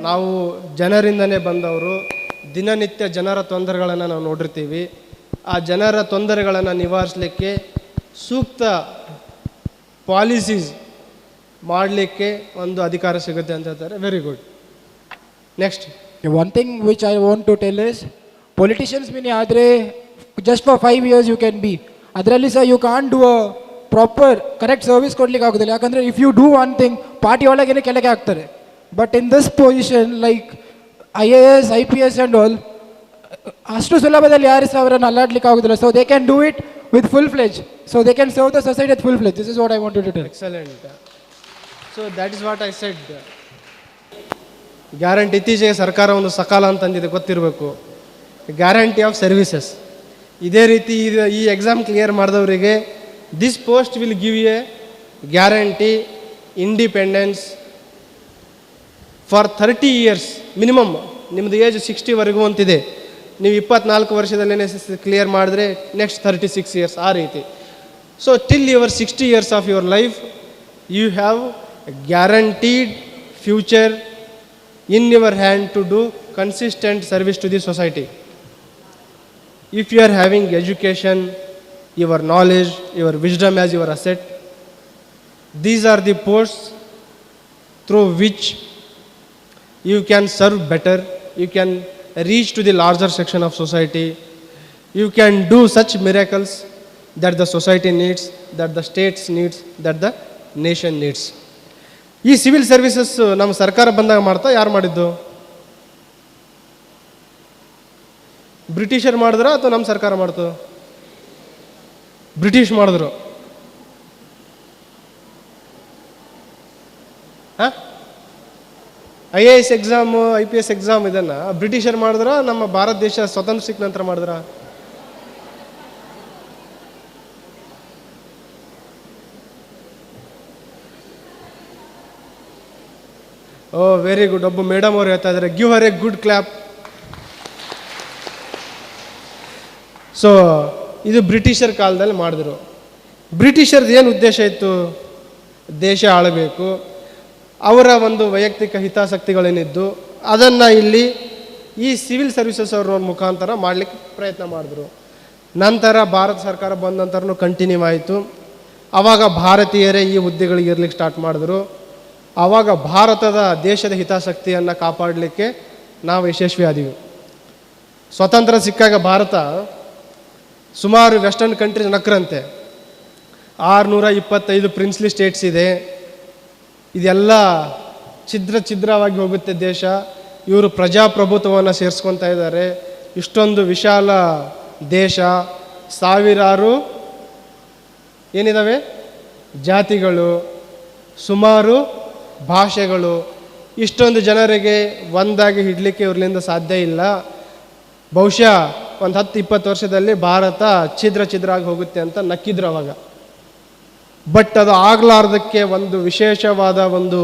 ನಾವು ಜನರಿಂದನೇ ಬಂದವರು, ದಿನನಿತ್ಯ ಜನರ ತೊಂದರೆಗಳನ್ನು ನಾವು ನೋಡಿರ್ತೀವಿ. ಆ ಜನರ ತೊಂದರೆಗಳನ್ನು ನಿವಾರಿಸಲಿಕ್ಕೆ ಸೂಕ್ತ ಪಾಲಿಸೀಸ್ ಮಾಡಲಿಕ್ಕೆ ಒಂದು ಅಧಿಕಾರ ಸಿಗುತ್ತೆ ಅಂತ ಹೇಳ್ತಾರೆ. Very good. Next, one thing which I want to tell is, politicians mini ಆದರೆ just for 5 years you can be. ಅದರಲ್ಲಿ ಸಹ you can't do a proper correct service ಕೊಡ್ಲಿಕ್ಕೆ ಆಗೋದಿಲ್ಲ. ಯಾಕಂದರೆ if you do one thing, party ಒಳಗೇನೆ ಕೆಳಗೆ ಹಾಕ್ತಾರೆ. But in this position like IAS, IPS and all, ಅಷ್ಟು ಸುಲಭದಲ್ಲಿ ಯಾರು ಸಹ ಅವರನ್ನು ಅಲ್ಲಾಡ್ಲಿಕ್ಕೆ ಆಗೋದಿಲ್ಲ. So they can do it with full fledge. So they can serve the society with full fledge. This is what I wanted to tell. Excellent. So that is what I said. Guarantee ಇತ್ತೀಚೆಗೆ ಸರ್ಕಾರ ಒಂದು ಸಕಾಲ ಅಂತಂದಿದೆ, ಗೊತ್ತಿರಬೇಕು. Guarantee of services. ಇದೇ ರೀತಿ ಈ exam clear ಮಾಡಿದವರಿಗೆ this post will give a guarantee independence for 30 years minimum. ನಿಮ್ಮದು ಏಜ್ 60ವರೆಗೂ ಅಂತಿದೆ. ನೀವು 24 ವರ್ಷದಲ್ಲೇ ಕ್ಲಿಯರ್ ಮಾಡಿದ್ರೆ ನೆಕ್ಸ್ಟ್ 36 years ಆ ರೀತಿ. So till your 60 years of your life you have guaranteed future in your hand to do consistent service to the society. If you are having education, your knowledge, your wisdom as your asset, these are the posts through which you can serve better, you can reach to the larger section of society, you can do such miracles that the society needs, that the states needs, that the nation needs. ಈ civil services ನಮ್ಮ ಸರ್ಕಾರ ಬಂದಾಗ ಮಾಡ್ತಾ ಯಾರು ಮಾಡಿದ್ದು? ಬ್ರಿಟಿಷರ್ ಮಾಡಿದ್ರ ಅಥವಾ ನಮ್ಮ ಸರ್ಕಾರ ಮಾಡ್ತು? ಬ್ರಿಟಿಷ್ ಮಾಡಿದ್ರು. IAS ಎಕ್ಸಾಮು, IPS ಎಕ್ಸಾಮ್ ಇದನ್ನು ಬ್ರಿಟಿಷರ್ ಮಾಡಿದ್ರ ನಮ್ಮ ಭಾರತ ದೇಶ ಸ್ವತಂತ್ರ ಸಿಕ್ಕ ನಂತರ ಮಾಡಿದ್ರ? ಓ ವೆರಿ ಗುಡ್. ಒಬ್ಬ ಮೇಡಮ್ ಅವ್ರು ಹೇಳ್ತಾ ಇದ್ದಾರೆ, give her A good clap. So ಇದು ಬ್ರಿಟಿಷರ್ ಕಾಲದಲ್ಲಿ ಮಾಡಿದ್ರು. ಬ್ರಿಟಿಷರ್ದು ಏನು ಉದ್ದೇಶ ಇತ್ತು? ದೇಶ ಆಳಬೇಕು, ಅವರ ಒಂದು ವೈಯಕ್ತಿಕ ಹಿತಾಸಕ್ತಿಗಳೇನಿದ್ದು ಅದನ್ನು ಇಲ್ಲಿ ಈ ಸಿವಿಲ್ ಸರ್ವಿಸಸ್ ಅವ್ರ ಮುಖಾಂತರ ಮಾಡಲಿಕ್ಕೆ ಪ್ರಯತ್ನ ಮಾಡಿದ್ರು. ನಂತರ ಭಾರತ ಸರ್ಕಾರ ಬಂದ ನಂತರನೂ ಕಂಟಿನ್ಯೂ ಆಯಿತು. ಆವಾಗ ಭಾರತೀಯರೇ ಈ ಹುದ್ದೆಗಳಿಗೆ ಇರ್ಲಿಕ್ಕೆ ಸ್ಟಾರ್ಟ್ ಮಾಡಿದ್ರು. ಆವಾಗ ಭಾರತದ ದೇಶದ ಹಿತಾಸಕ್ತಿಯನ್ನು ಕಾಪಾಡಲಿಕ್ಕೆ ನಾವು ಯಶಸ್ವಿ ಆದೀವಿ. ಸ್ವತಂತ್ರ ಸಿಕ್ಕಾಗ ಭಾರತ ಸುಮಾರು ವೆಸ್ಟರ್ನ್ ಕಂಟ್ರೀಸ್ ನಕ್ರಂತೆ. 625 ಪ್ರಿನ್ಸ್ಲಿ ಸ್ಟೇಟ್ಸ್ ಇದೆ. ಇದೆಲ್ಲ ಛಿದ್ರವಾಗಿ ಹೋಗುತ್ತೆ ದೇಶ. ಇವರು ಪ್ರಜಾಪ್ರಭುತ್ವವನ್ನು ಸೇರಿಸ್ಕೊತಾ ಇದ್ದಾರೆ. ಇಷ್ಟೊಂದು ವಿಶಾಲ ದೇಶ, ಸಾವಿರಾರು ಏನಿದ್ದಾವೆ ಜಾತಿಗಳು, ಸುಮಾರು ಭಾಷೆಗಳು, ಇಷ್ಟೊಂದು ಜನರಿಗೆ ಒಂದಾಗಿ ಹಿಡಲಿಕ್ಕೆ ಇವ್ರಲಿಂದ ಸಾಧ್ಯ ಇಲ್ಲ. ಬಹುಶಃ ಒಂದು 10-20 ವರ್ಷದಲ್ಲಿ ಭಾರತ ಛಿದ್ರ ಆಗಿ ಹೋಗುತ್ತೆ ಅಂತ ನಕ್ಕಿದ್ರು ಅವಾಗ. ಬಟ್ ಅದು ಆಗಲಾರ್ದಕ್ಕೆ ಒಂದು ವಿಶೇಷವಾದ ಒಂದು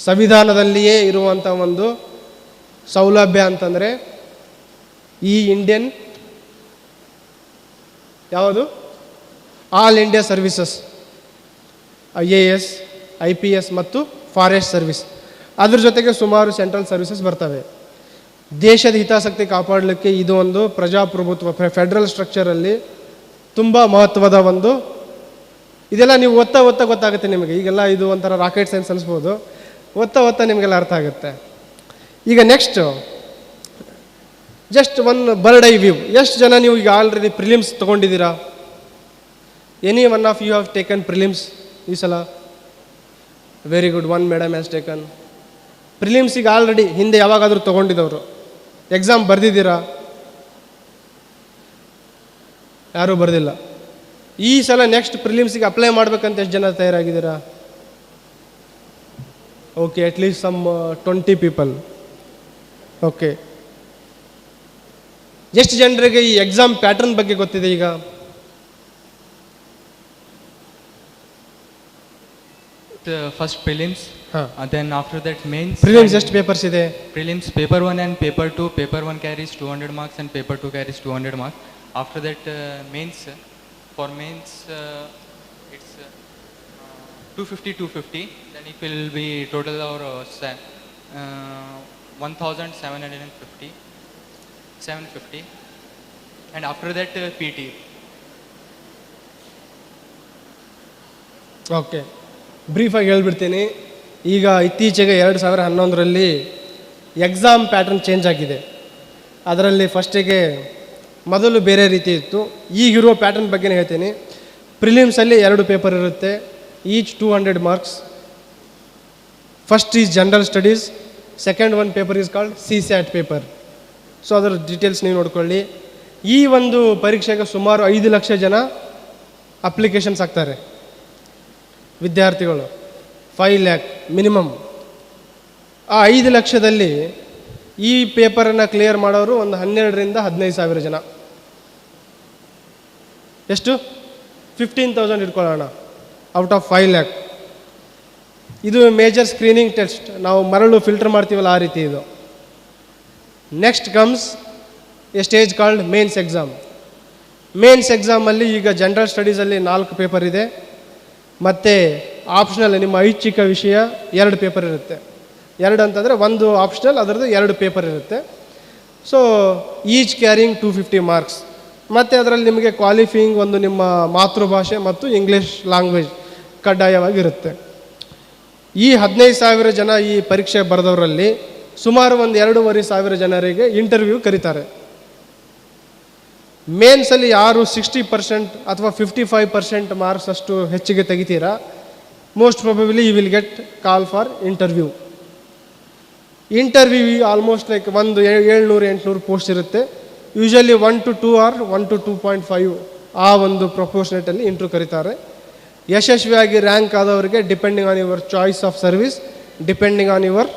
ಸಂವಿಧಾನದಲ್ಲಿಯೇ ಇರುವಂಥ ಒಂದು ಸೌಲಭ್ಯ ಅಂತಂದರೆ ಈ ಇಂಡಿಯನ್ ಯಾವುದು all India services, IAS, IPS ಮತ್ತು ಫಾರೆಸ್ಟ್ ಸರ್ವಿಸ್. ಅದ್ರ ಜೊತೆಗೆ ಸುಮಾರು ಸೆಂಟ್ರಲ್ ಸರ್ವಿಸಸ್ ಬರ್ತವೆ. ದೇಶದ ಹಿತಾಸಕ್ತಿ ಕಾಪಾಡಲಿಕ್ಕೆ ಇದು ಒಂದು ಪ್ರಜಾಪ್ರಭುತ್ವ ಫೆಡ್ರಲ್ ಸ್ಟ್ರಕ್ಚರಲ್ಲಿ ತುಂಬ ಮಹತ್ವದ ಒಂದು. ಇದೆಲ್ಲ ನೀವು ಓದ್ತಾ ಗೊತ್ತಾಗುತ್ತೆ ನಿಮಗೆ. ಈಗೆಲ್ಲ ಇದು ಒಂಥರ ರಾಕೆಟ್ ಸೈನ್ಸ್ ಅನಿಸ್ಬೋದು, ಓದ್ತಾ ನಿಮಗೆಲ್ಲ ಅರ್ಥ ಆಗುತ್ತೆ. ಈಗ next just one bird eye view. ಎಷ್ಟು ಜನ ನೀವು ಈಗ ಆಲ್ರೆಡಿ ಪ್ರಿಲಿಮ್ಸ್ ತೊಗೊಂಡಿದ್ದೀರಾ? Any one of you have taken prelims ಈ ಸಲ? Very good. One madam has taken ಪ್ರಿಲಿಮ್ಸಿಗೆ ಆಲ್ರೆಡಿ. ಹಿಂದೆ ಯಾವಾಗಾದರೂ ತೊಗೊಂಡಿದ್ದವರು ಎಕ್ಸಾಮ್ ಬರೆದಿದ್ದೀರಾ? ಯಾರೂ ಬರೆದಿಲ್ಲ. ಈ ಸಲ ನೆಕ್ಸ್ಟ್ ಪ್ರಿಲಿಮ್ಸಿಗೆ ಅಪ್ಲೈ ಮಾಡ್ಬೇಕಂತ ಎಷ್ಟು ಜನ ತಯಾರಾಗಿದ್ದೀರಾ? Okay, at least some 20 people. Okay, ಎಷ್ಟು ಜನರಿಗೆ ಈ ಎಕ್ಸಾಮ್ ಪ್ಯಾಟರ್ನ್ ಬಗ್ಗೆ ಗೊತ್ತಿದೆ ಈಗ? First prelims, and then after that mains. Prelims ಎಷ್ಟು ಪೇಪರ್ಸ್ ಇದೆ? Prelims paper 1 and paper 2. Paper 1 carries 200 marks and paper 2 carries 200 marks. After that mains. For mains it's 250. Then it will be total or 1,750, 750, and after that PT. Okay, ಬ್ರೀಫಾಗಿ ಹೇಳ್ಬಿಡ್ತೀನಿ. ಈಗ ಇತ್ತೀಚೆಗೆ 2011ರಲ್ಲಿ exam pattern change ಆಗಿದೆ. ಅದರಲ್ಲಿ ಫಸ್ಟಿಗೆ ಮೊದಲು ಬೇರೆ ರೀತಿ ಇತ್ತು, ಈಗಿರುವ ಪ್ಯಾಟರ್ನ್ ಬಗ್ಗೆನೇ ಹೇಳ್ತೀನಿ. ಪ್ರಿಲಿಮ್ಸಲ್ಲಿ 2 ಪೇಪರ್ ಇರುತ್ತೆ, each 200 marks. First is general studies, second one paper is called CSAT paper. So ಅದರ ಡೀಟೇಲ್ಸ್ ನೀವು ನೋಡ್ಕೊಳ್ಳಿ. ಈ ಒಂದು ಪರೀಕ್ಷೆಗೆ ಸುಮಾರು 5 ಲಕ್ಷ ಜನ ಅಪ್ಲಿಕೇಶನ್ಸ್ ಹಾಕ್ತಾರೆ, ವಿದ್ಯಾರ್ಥಿಗಳು. 5 ಲ್ಯಾಕ್ ಮಿನಿಮಮ್. ಆ 5 ಲಕ್ಷದಲ್ಲಿ ಈ ಪೇಪರನ್ನು ಕ್ಲಿಯರ್ ಮಾಡೋರು ಒಂದು 12ರಿಂದ 15 ಸಾವಿರ ಜನ. ಎಷ್ಟು? 15,000 ಇಟ್ಕೊಳ್ಳೋಣ ಔಟ್ ಆಫ್ 5 ಲ್ಯಾಕ್. ಇದು ಮೇಜರ್ ಸ್ಕ್ರೀನಿಂಗ್ ಟೆಸ್ಟ್, ನಾವು ಮರಳು ಫಿಲ್ಟರ್ ಮಾಡ್ತೀವಲ್ಲ ಆ ರೀತಿ ಇದು. Next comes a stage called mains exam. Mains ಎಕ್ಸಾಮಲ್ಲಿ ಈಗ ಜನರಲ್ ಸ್ಟಡೀಸಲ್ಲಿ 4 ಪೇಪರ್ ಇದೆ, ಮತ್ತು ಆಪ್ಷನಲ್ ನಿಮ್ಮ ಐಚ್ಛಿಕ ವಿಷಯ 2 ಪೇಪರ್ ಇರುತ್ತೆ. 2 ಅಂತಂದರೆ 1 ಆಪ್ಷನಲ್, ಅದರದ್ದು 2 ಪೇಪರ್ ಇರುತ್ತೆ. So each carrying 250 marks. ಮತ್ತು ಅದರಲ್ಲಿ ನಿಮಗೆ ಕ್ವಾಲಿಫೈಯಿಂಗ್ ಒಂದು ನಿಮ್ಮ ಮಾತೃಭಾಷೆ ಮತ್ತು ಇಂಗ್ಲೀಷ್ ಲ್ಯಾಂಗ್ವೇಜ್ ಕಡ್ಡಾಯವಾಗಿರುತ್ತೆ. ಈ 15,000 ಜನ ಈ ಪರೀಕ್ಷೆ ಬರೆದವರಲ್ಲಿ ಸುಮಾರು ಒಂದು 2,500 ಜನರಿಗೆ ಇಂಟರ್ವ್ಯೂ ಕರೀತಾರೆ. ಮೇನ್ಸಲ್ಲಿ ಯಾರು 60% ಅಥವಾ 55% ಮಾರ್ಕ್ಸ್ ಅಷ್ಟು ಹೆಚ್ಚಿಗೆ ತೆಗಿತೀರಾ, most probably you will get call for interview. Interview almost like ಒಂದು 700-800 ಪೋಸ್ಟ್ ಇರುತ್ತೆ. ಯೂಶಲಿ 1 to 2 ಆರ್ 1 to 2.5 ಆ ಒಂದು ಪ್ರೊಪೋರ್ಷನೇಟಲ್ಲಿ ಇಂಟರ್ವ್ಯೂ ಕರೀತಾರೆ. ಯಶಸ್ವಿಯಾಗಿ ರ್ಯಾಂಕ್ ಆದವರಿಗೆ depending on your choice of service, depending on your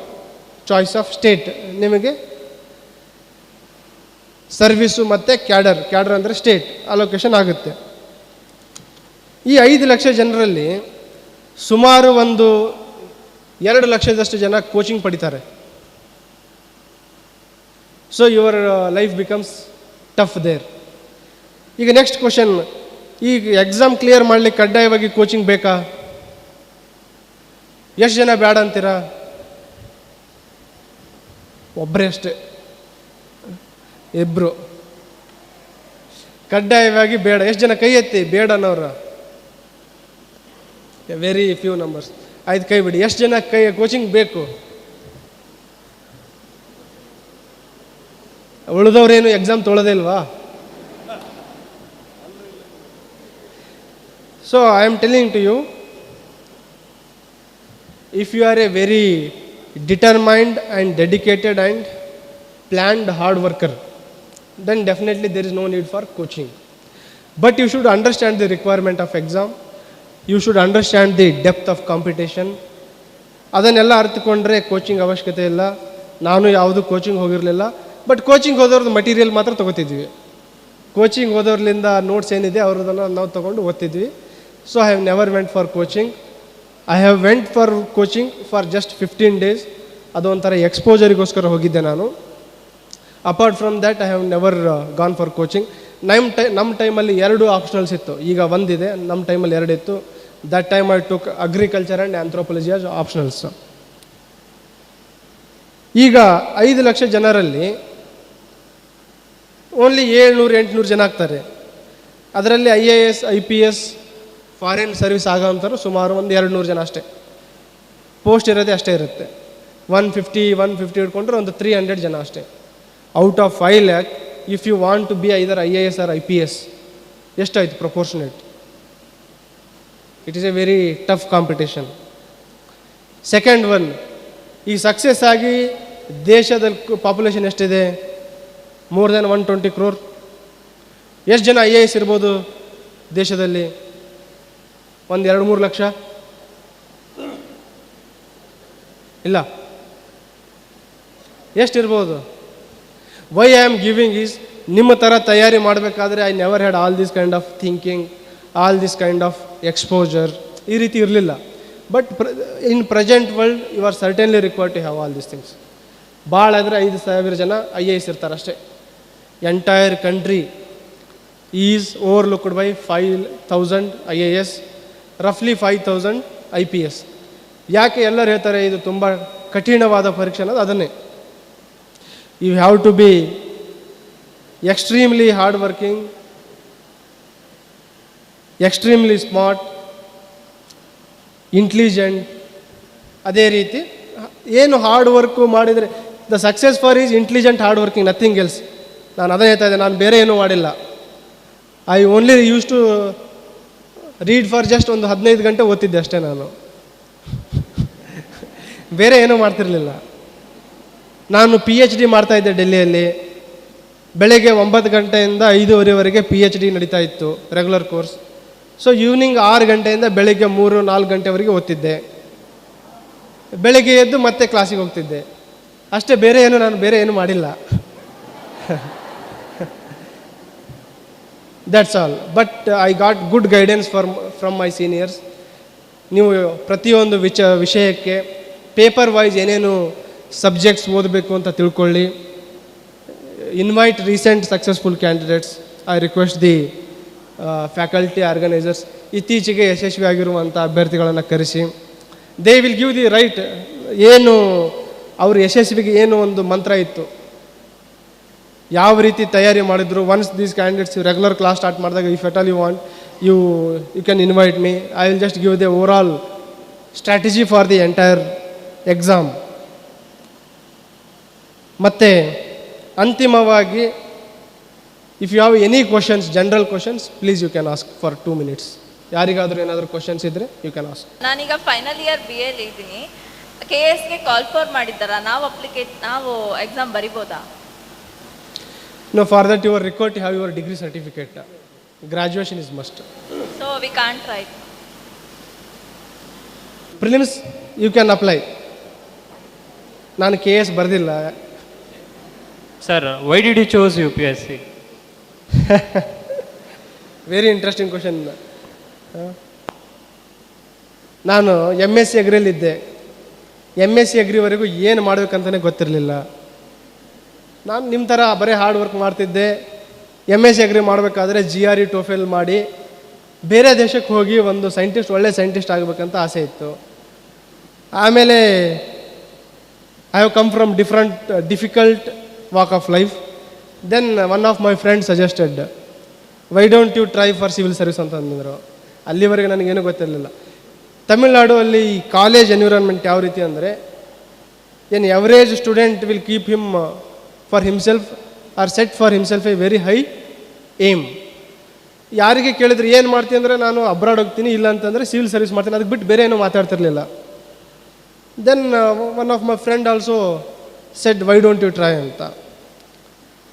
choice of state, ನಿಮಗೆ ಸರ್ವಿಸು ಮತ್ತು cadre ಅಂದರೆ ಸ್ಟೇಟ್ ಅಲೋಕೇಶನ್ ಆಗುತ್ತೆ. ಈ 5 ಲಕ್ಷ ಜನರಲ್ಲಿ ಸುಮಾರು ಒಂದು 2 ಲಕ್ಷದಷ್ಟು ಜನ ಕೋಚಿಂಗ್ ಪಡಿತಾರೆ. So your life becomes tough there. ಈಗ ನೆಕ್ಸ್ಟ್ ಕ್ವಶನ್, ಈಗ ಎಕ್ಸಾಮ್ ಕ್ಲಿಯರ್ ಮಾಡಲಿಕ್ಕೆ ಕಡ್ಡಾಯವಾಗಿ ಕೋಚಿಂಗ್ ಬೇಕಾ? ಎಷ್ಟು ಜನ ಬೇಡ ಅಂತೀರಾ? ಒಬ್ಬರೇ ಅಷ್ಟೇ, ಇಬ್ಬರು. ಕಡ್ಡಾಯವಾಗಿ ಬೇಡ. ಎಷ್ಟು ಜನ ಕೈ ಎತ್ತಿ ಬೇಡ ಅನ್ನೋರ? Very few numbers. ಆಯ್ತು, ಕೈ ಬಿಡಿ. ಎಷ್ಟು ಜನ ಕೋಚಿಂಗ್ ಬೇಕು? ಉಳಿದವ್ರೇನು ಎಕ್ಸಾಮ್ ತೊಗೊಳ್ಳೋದೇ ಇಲ್ವಾ? So I am telling to you, if you are a very determined and dedicated and planned hard worker, then definitely there is no need for coaching. But you should understand the requirement of exam, you should understand the depth of competition. ಅದನ್ನೆಲ್ಲ ಅರ್ಥಕೊಂಡ್ರೆ coaching ಅವಶ್ಯಕತೆ ಇಲ್ಲ. ನಾನು ಯಾವುದು coaching ಹೋಗಿರಲಿಲ್ಲ, but coaching ಹೋದವ್ರದ್ದು material ಮಾತ್ರ ತೊಗೋತಿದ್ವಿ. Coaching ಹೋದವ್ರಲಿಂದ ನೋಟ್ಸ್ ಏನಿದೆ ಅವ್ರದ್ದನ್ನು ನಾವು ತೊಗೊಂಡು ಓದ್ತಿದ್ವಿ. So I have never went for coaching. I have went for coaching for just 15 days. ಅದು ಒಂಥರ ಎಕ್ಸ್ಪೋಜರಿಗೋಸ್ಕರ ಹೋಗಿದ್ದೆ ನಾನು. Apart from that I have never gone for coaching. ನಮ್ಮ ಟೈಮಲ್ಲಿ 2 ಆಪ್ಷನಲ್ಸ್ ಇತ್ತು, ಈಗ ಒಂದಿದೆ. ನಮ್ಮ ಟೈಮಲ್ಲಿ 2 ಇತ್ತು. That time I took agriculture and anthropology as optionals. ಈಗ 5 ಲಕ್ಷ ಜನರಲ್ಲಿ ಓನ್ಲಿ 700-800 ಜನ ಆಗ್ತಾರೆ. ಅದರಲ್ಲಿ IAS, IPS, ಫಾರಿನ್ ಸರ್ವಿಸ್ ಆಗೋಂಥವ್ರು ಸುಮಾರು ಒಂದು 200 ಜನ ಅಷ್ಟೇ. ಪೋಸ್ಟ್ ಇರೋದೇ ಅಷ್ಟೇ ಇರುತ್ತೆ. 150 ಇಟ್ಕೊಂಡ್ರೆ ಒಂದು 300 ಜನ ಅಷ್ಟೇ. Out of 5 lakh, if you want to be either IAS or IPS, ಎಷ್ಟಾಯಿತು proportionate? It is a very tough competition. Second one, ಈ ಸಕ್ಸಸ್ ಆಗಿ ದೇಶದಲ್ಲಿ ಪಾಪ್ಯುಲೇಷನ್ ಎಷ್ಟಿದೆ? More than 120 crore. ಎಷ್ಟು ಜನ IAS ಇರ್ಬೋದು ದೇಶದಲ್ಲಿ? ಒಂದು 2-3 ಲಕ್ಷ ಇಲ್ಲ, ಎಷ್ಟಿರ್ಬೋದು? Why I am giving is, ನಿಮ್ಮ ಥರ ತಯಾರಿ ಮಾಡಬೇಕಾದ್ರೆ I never had all this kind of thinking, all this kind of exposure, ಈ ರೀತಿ ಇರಲಿಲ್ಲ. But in present world you are certainly required to have all this things. ಭಾಳ ಅಂದರೆ 5,000 ಜನ IAS ಇರ್ತಾರೆ ಅಷ್ಟೇ. Entire country is overlooked by 5,000 IAS, ರಫ್ಲಿ 5,000 IPS. ಯಾಕೆ ಎಲ್ಲರೂ ಹೇಳ್ತಾರೆ ಇದು ತುಂಬ ಕಠಿಣವಾದ ಪರೀಕ್ಷೆ ಅನ್ನೋದು ಅದನ್ನೇ. You have to be extremely hard working, extremely smart, intelligent. ಅದೇ ರೀತಿ ಏನು ಹಾರ್ಡ್ ವರ್ಕು ಮಾಡಿದರೆ the success for is intelligent hard working, nothing else. ನಾನು ಅದೇ ಹೇಳ್ತಾ ಇದ್ದೆ, ನಾನು ಬೇರೆ ಏನೂ ಮಾಡಿಲ್ಲ. I only use to read for just ಒಂದು 15 ಗಂಟೆ ಓದ್ತಿದ್ದೆ ಅಷ್ಟೇ ನಾನು, ಬೇರೆ ಏನೂ ಮಾಡ್ತಿರಲಿಲ್ಲ. ನಾನು PhD ಮಾಡ್ತಾಯಿದ್ದೆ ಡೆಲ್ಲಿಯಲ್ಲಿ. ಬೆಳಗ್ಗೆ 9 ಗಂಟೆಯಿಂದ 5:30ವರೆಗೆ PhD ನಡೀತಾ ಇತ್ತು, ರೆಗ್ಯುಲರ್ ಕೋರ್ಸ್. ಸೊ ಈವ್ನಿಂಗ್ 6 ಗಂಟೆಯಿಂದ ಬೆಳಗ್ಗೆ 3-4 ಗಂಟೆವರೆಗೆ ಓದ್ತಿದ್ದೆ. ಬೆಳಗ್ಗೆ ಎದ್ದು ಮತ್ತೆ ಕ್ಲಾಸಿಗೆ ಹೋಗ್ತಿದ್ದೆ ಅಷ್ಟೇ, ನಾನು ಬೇರೆ ಏನು ಮಾಡಿಲ್ಲ. That's all. But I got good guidance from my seniors. ನೀವು ಪ್ರತಿಯೊಂದು ವಿಷಯಕ್ಕೆ ಪೇಪರ್ ವೈಸ್ ಏನೇನು ಸಬ್ಜೆಕ್ಟ್ಸ್ ಓದಬೇಕು ಅಂತ ತಿಳ್ಕೊಳ್ಳಿ. Invite recent successful candidates. I request the faculty organisers, ಇತ್ತೀಚೆಗೆ ಯಶಸ್ವಿ ಆಗಿರುವಂಥ ಅಭ್ಯರ್ಥಿಗಳನ್ನು ಕರೆಸಿ. They will give the right, ಏನು ಅವ್ರ ಯಶಸ್ವಿಗೆ ಏನು ಒಂದು ಮಂತ್ರ ಇತ್ತು, ಯಾವ ರೀತಿ ತಯಾರಿ ಮಾಡಿದ್ರು. Once these candidates regular class start ಮಾಡಿದಾಗ, if at all you want you can invite me, I will just give the overall strategy for the entire exam. ಮತ್ತು ಅಂತಿಮವಾಗಿ, if you have any questions, general questions, please you can ask for 2 minutes. ಯಾರಿಗಾದರೂ ಏನಾದರೂ questions ಇದ್ದರೆ you can ask. ನಾನೀಗ final year BA ಇದ್ದೀನಿ. KSಗೆ call for ಮಾಡಿದ್ದಾರಾ? ನಾವು ಎಕ್ಸಾಮ್ ಬರಿಬೋದಾ? No, for that you are required to have your degree certificate. Graduation is must. So we can't write. Prelims you can apply. ನಾನು KS ಬರ್ದಿಲ್ಲ. Sir, why did you choose UPSC? Very interesting question. ನಾನು MSc ಅಗ್ರಿಯಲ್ಲಿದ್ದೆ. MSc ಅಗ್ರಿವರೆಗೂ ಏನು ಮಾಡಬೇಕಂತಲೇ ಗೊತ್ತಿರಲಿಲ್ಲ. ನಾನು ನಿಮ್ಮ ಥರ ಬರೀ hard work ಮಾಡ್ತಿದ್ದೆ. MSc agri ಮಾಡಬೇಕಾದ್ರೆ GRE TOEFL ಮಾಡಿ ಬೇರೆ ದೇಶಕ್ಕೆ ಹೋಗಿ ಒಂದು ಒಳ್ಳೆ ಸೈಂಟಿಸ್ಟ್ ಆಗಬೇಕಂತ ಆಸೆ ಇತ್ತು. ಆಮೇಲೆ I have come from difficult walk of life. Then one of my friend suggested, why don't you try for civil service ಅಂತ ಅಂದಿದ್ರು. ಅಲ್ಲಿವರೆಗೆ ನನಗೇನು ಗೊತ್ತಿರಲಿಲ್ಲ. ತಮಿಳ್ನಾಡು ಅಲ್ಲಿ ಕಾಲೇಜ್ ಎನ್ವಿರಾನ್ಮೆಂಟ್ ಯಾವ ರೀತಿ ಅಂದರೆ, ಏನು average student will keep him for himself or set for himself a very high aim. ಯಾರಿಗೆ ಕೇಳಿದ್ರೆ ಏನು ಮಾಡ್ತೀನಿ ಅಂದರೆ, ನಾನು ಅಬ್ರಾಡ್ ಹೋಗ್ತೀನಿ, ಇಲ್ಲ ಅಂತಂದರೆ ಸಿವಿಲ್ ಸರ್ವಿಸ್ ಮಾಡ್ತೀನಿ, ಅದಕ್ಕೆ ಬಿಟ್ಟು ಬೇರೆ ಏನೂ ಮಾತಾಡ್ತಿರ್ಲಿಲ್ಲ. Then one of my friend also said, why don't you try ಅಂತ.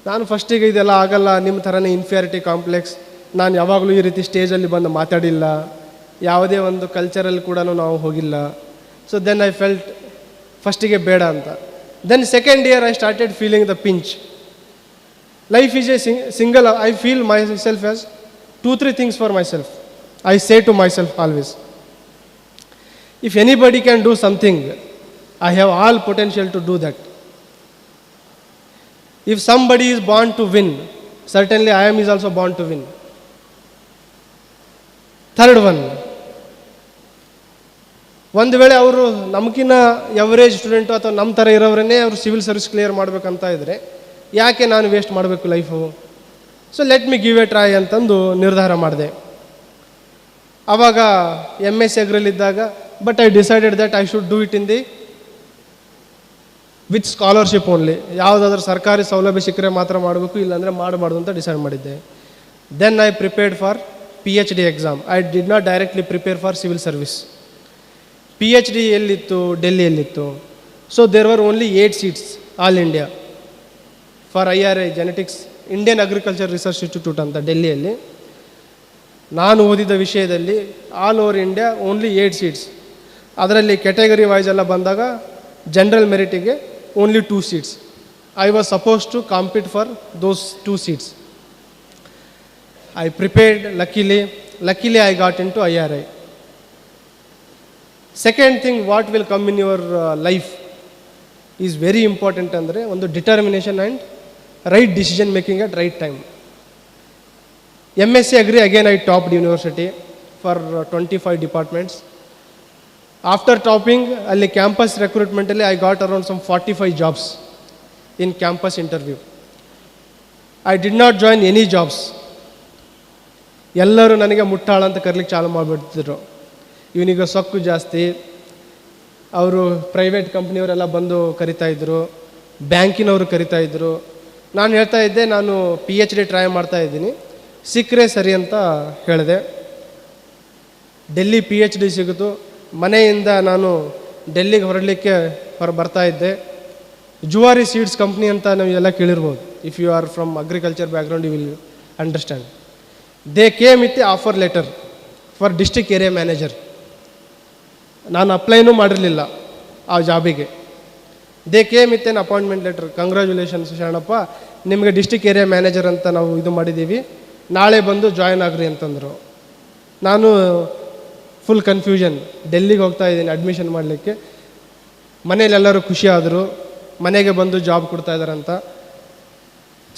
ನಾನು ಫಸ್ಟಿಗೆ ಇದೆಲ್ಲ ಆಗಲ್ಲ, ನಿಮ್ಮ ಥರನೇ ಇನ್ಫಿಯಾರಿಟಿ ಕಾಂಪ್ಲೆಕ್ಸ್, ನಾನು ಯಾವಾಗಲೂ ಈ ರೀತಿ ಸ್ಟೇಜಲ್ಲಿ ಬಂದು ಮಾತಾಡಿಲ್ಲ, ಯಾವುದೇ ಒಂದು ಕಲ್ಚರಲ್ಲಿ ಕೂಡ ನಾವು ಹೋಗಿಲ್ಲ. ಸೊ ದೆನ್ ಐ ಫೆಲ್ಟ್ ಫಸ್ಟಿಗೆ ಬೇಡ ಅಂತ. Then second year I started feeling the pinch. Life is a single. I feel myself as 2-3 things for myself. I say to myself always, if anybody can do something, I have all potential to do that. If somebody is born to win, certainly I am is also born to win. Third one, ಒಂದು ವೇಳೆ ಅವರು ನಮಗಿನ್ನ average student ಅಥವಾ ನಮ್ಮ ಥರ ಇರೋರನ್ನೇ ಅವರು civil service clear ಮಾಡಬೇಕಂತ ಇದ್ದರೆ, ಯಾಕೆ ನಾನು ವೇಸ್ಟ್ ಮಾಡಬೇಕು life? So let me give a try ಅಂತಂದು ನಿರ್ಧಾರ ಮಾಡಿದೆ. ಆವಾಗ MSc ಅಗ್ರಿಲಿದ್ದಾಗ, but I decided that I should do it in the with scholarship only. ಯಾವುದಾದ್ರೂ ಸರ್ಕಾರಿ ಸೌಲಭ್ಯ ಸಿಕ್ಕರೆ ಮಾತ್ರ ಮಾಡಬೇಕು, ಇಲ್ಲಾಂದರೆ ಮಾಡಬಾರ್ದು ಅಂತ ಡಿಸೈಡ್ ಮಾಡಿದ್ದೆ. Then I prepared for PhD exam. I did not directly prepare for civil service. PhD ಎಲ್ಲಿತ್ತು? ಡೆಲ್ಲಿಯಲ್ಲಿತ್ತು. So there were only 8 seats all India for IRI genetics, Indian agriculture research institute ಅಂತ ಡೆಲ್ಲಿಯಲ್ಲಿ. ನಾನು ಓದಿದ ವಿಷಯದಲ್ಲಿ all over India only 8 seats. ಅದರಲ್ಲಿ category wise ಎಲ್ಲ ಬಂದಾಗ ಜನರಲ್ ಮೆರಿಟಿಗೆ only 2 seats. I was suppose to compete for those 2 seats. I prepared. Luckily I got into IRI. Second thing what will come in your life is very important ಅಂದರೆ, ಒಂದು determination and right decision making at right time. MSc Agri, again I topped university for 25 departments. After topping ಅಲ್ಲಿ campus ರೆಕ್ರೂಟ್ಮೆಂಟಲ್ಲಿ I got around some 45 jobs in campus interview. I did not join any jobs. ಎಲ್ಲರೂ ನನಗೆ ಮುಟ್ಟಾಳ ಅಂತ ಕರ್ಲಿಕ್ಕೆ ಚಾಲು ಮಾಡಿಬಿಡ್ತಿದ್ರು. ಇವನಿಗೆ ಸೊಕ್ಕು ಜಾಸ್ತಿ, ಅವರು private ಕಂಪ್ನಿಯವರೆಲ್ಲ ಬಂದು ಕರಿತಾಯಿದ್ರು, ಬ್ಯಾಂಕಿನವರು ಕರಿತಾಯಿದ್ರು. ನಾನು ಹೇಳ್ತಾ ಇದ್ದೆ ನಾನು PhD ಟ್ರೈ ಮಾಡ್ತಾ ಇದ್ದೀನಿ, ಸಿಕ್ಕರೆ ಸರಿ ಅಂತ ಹೇಳಿದೆ. ಡೆಲ್ಲಿ PhD ಸಿಗಿತು. ಮನೆಯಿಂದ ನಾನು ಡೆಲ್ಲಿಗೆ ಹೊರಡಲಿಕ್ಕೆ ಬರ್ತಾ ಇದ್ದೆ. ಜುವಾರಿ ಸೀಡ್ಸ್ ಕಂಪ್ನಿ ಅಂತ ನೀವು ಎಲ್ಲ ಕೇಳಿರ್ಬೋದು. If you are from agriculture background you will understand. They came with offer letter for district area manager. ನಾನು ಅಪ್ಲೈನೂ ಮಾಡಿರಲಿಲ್ಲ ಆ ಜಾಬಿಗೆ. They came with an appointment letter, congratulations Sharanappa, ನಿಮಗೆ ಡಿಸ್ಟ್ರಿಕ್ಟ್ ಏರಿಯಾ ಮ್ಯಾನೇಜರ್ ಅಂತ ನಾವು ಇದು ಮಾಡಿದ್ದೀವಿ, ನಾಳೆ ಬಂದು ಜಾಯ್ನ್ ಆಗ್ರಿ ಅಂತಂದರು. ನಾನು ಫುಲ್ ಕನ್ಫ್ಯೂಷನ್, ಡೆಲ್ಲಿಗೆ ಹೋಗ್ತಾ ಇದ್ದೀನಿ ಅಡ್ಮಿಷನ್ ಮಾಡಲಿಕ್ಕೆ. ಮನೇಲೆಲ್ಲರೂ ಖುಷಿ ಆದರು, ಮನೆಗೆ ಬಂದು ಜಾಬ್ ಕೊಡ್ತಾ ಇದ್ದಾರಂತ.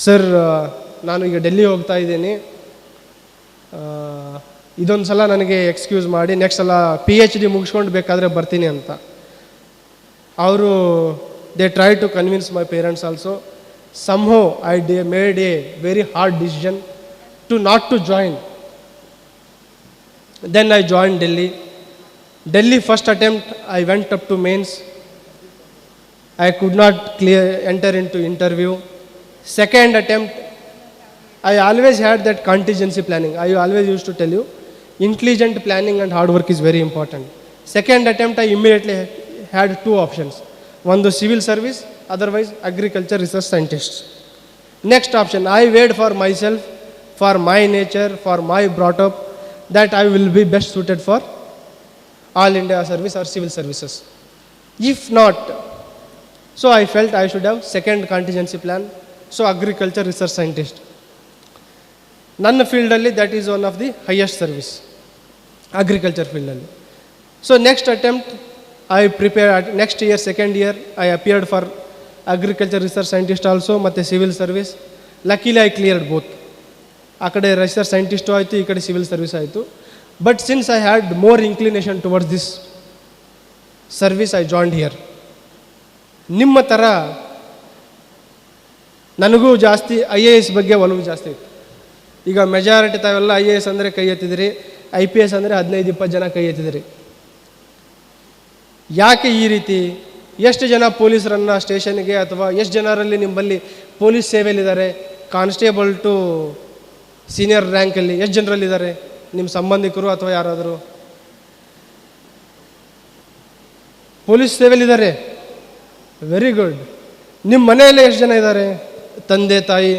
ಸರ್ ನಾನು ಈಗ ಡೆಲ್ಲಿ ಹೋಗ್ತಾ ಇದ್ದೀನಿ, ಇದೊಂದು ಸಲ ನನಗೆ ಎಕ್ಸ್ಕ್ಯೂಸ್ ಮಾಡಿ, ನೆಕ್ಸ್ಟ್ ಸಲ PhD ಮುಗಿಸ್ಕೊಂಡು ಬೇಕಾದರೆ ಬರ್ತೀನಿ ಅಂತ. ಅವರು they try to convince my parents also. somehow I made a very hard decision to not to join. Then I joined Delhi. Delhi first attempt I went up to mains. I could not enter into interview. Second attempt I always had that contingency planning. I always used to tell you intelligent planning and hard work is very important. Second attempt I immediately had two options. One the civil service, otherwise agriculture research scientist. Next option I weighed for myself, for my nature, for my brought up, that I will be best suited for all India service or civil services. If not, so I felt I should have second contingency plan, so agriculture research scientist. ನನ್ನ ಫೀಲ್ಡಲ್ಲಿ that is one of the highest service, agriculture ಫೀಲ್ಡಲ್ಲಿ. So next attempt I prepare, next year second year I appeared for agriculture research scientist also ಮತ್ತು civil service. Luckily I cleared both. ಆ ಕಡೆ research scientist ಆಯಿತು, ಈ ಕಡೆ civil service ಆಯಿತು. But since I had more inclination towards this service I joined here. ನಿಮ್ಮ ಥರ ನನಗೂ ಜಾಸ್ತಿ IAS ಬಗ್ಗೆ ಒಲವು ಜಾಸ್ತಿ ಇತ್ತು. ಈಗ ಮೆಜಾರಿಟಿ ತಾವೆಲ್ಲ IAS ಅಂದರೆ ಕೈ ಎತ್ತಿದ್ರಿ, IPS ಅಂದರೆ 15-20 ಜನ ಕೈ ಎತ್ತಿದ್ರಿ. ಯಾಕೆ ಈ ರೀತಿ? ಎಷ್ಟು ಜನ ಪೊಲೀಸರನ್ನು ಸ್ಟೇಷನ್ಗೆ, ಅಥವಾ ಎಷ್ಟು ಜನರಲ್ಲಿ ನಿಮ್ಮಲ್ಲಿ ಪೊಲೀಸ್ ಸೇವೆಯಲ್ಲಿದ್ದಾರೆ, ಕಾನ್ಸ್ಟೇಬಲ್ ಟು ಸೀನಿಯರ್ ರ್ಯಾಂಕಲ್ಲಿ ಎಷ್ಟು ಜನರಲ್ಲಿದ್ದಾರೆ? ನಿಮ್ಮ ಸಂಬಂಧಿಕರು ಅಥವಾ ಯಾರಾದರೂ ಪೊಲೀಸ್ ಸೇವೆಯಲ್ಲಿದ್ದಾರೆ? Very good. ನಿಮ್ಮ ಮನೆಯಲ್ಲೇ ಎಷ್ಟು ಜನ ಇದ್ದಾರೆ? ತಂದೆ ತಾಯಿ,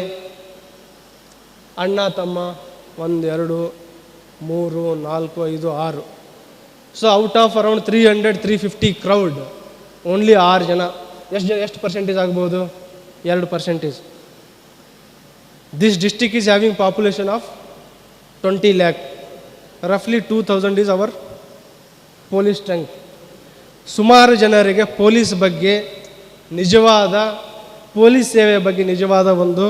ಅಣ್ಣ ತಮ್ಮ, 1 2 3 4 5 6. So out of around 300-350 crowd, only 6 ಜನ. ಎಷ್ಟು ಪರ್ಸೆಂಟೇಜ್ ಆಗ್ಬೋದು? 2%. This district is having population of 20 lakh. ರಫ್ಲಿ 2000 is our police strength. ಸುಮಾರು ಜನರಿಗೆ ಪೊಲೀಸ್ ಬಗ್ಗೆ ನಿಜವಾದ, ಪೊಲೀಸ್ ಸೇವೆಯ ಬಗ್ಗೆ ನಿಜವಾದ ಒಂದು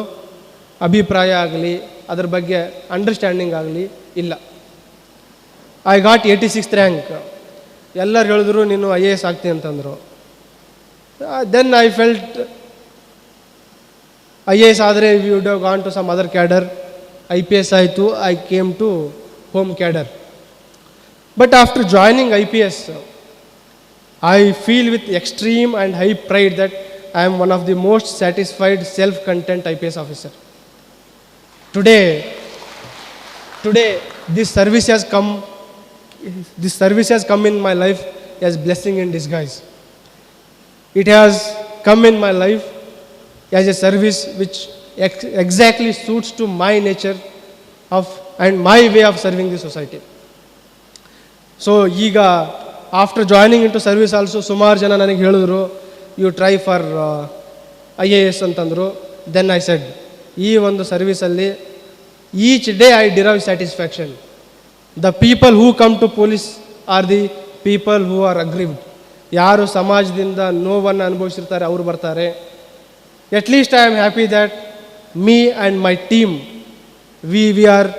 ಅಭಿಪ್ರಾಯ ಆಗಲಿ, ಅದರ ಬಗ್ಗೆ ಅಂಡರ್ಸ್ಟ್ಯಾಂಡಿಂಗ್ ಆಗಲಿ ಇಲ್ಲ. I got 86th rank. ಎಲ್ಲರೂ ಹೇಳಿದ್ರು ನೀನು IAS ಆಗ್ತೀನಿ ಅಂತಂದರು. ದೆನ್ ಐ ಫೆಲ್ಟ್ IAS ಆದರೆ we would have gone to some other cadre. IPS ಆಯಿತು, I came to home cadre. But after joining IPS, I feel with extreme and high pride that I am one of the most satisfied, self-content IPS officer. Today, this service has come in my life as blessing in disguise. It has come in my life as a service which exactly suits to my nature and my way of serving the society. So, ಈಗ after joining into service also ಸುಮಾರು ಜನ ನನಗೆ ಹೇಳಿದ್ರು you try for IAS ಅಂತಂದರು. Then I said, ಈ ಒಂದು ಸರ್ವಿಸಲ್ಲಿ each day I derive satisfaction. The people who come to police are the people who are aggrieved. ಯಾರು ಸಮಾಜದಿಂದ ನೋವನ್ನು ಅನುಭವಿಸಿರ್ತಾರೆ ಅವರು ಬರ್ತಾರೆ. At least I am happy that me and my team we are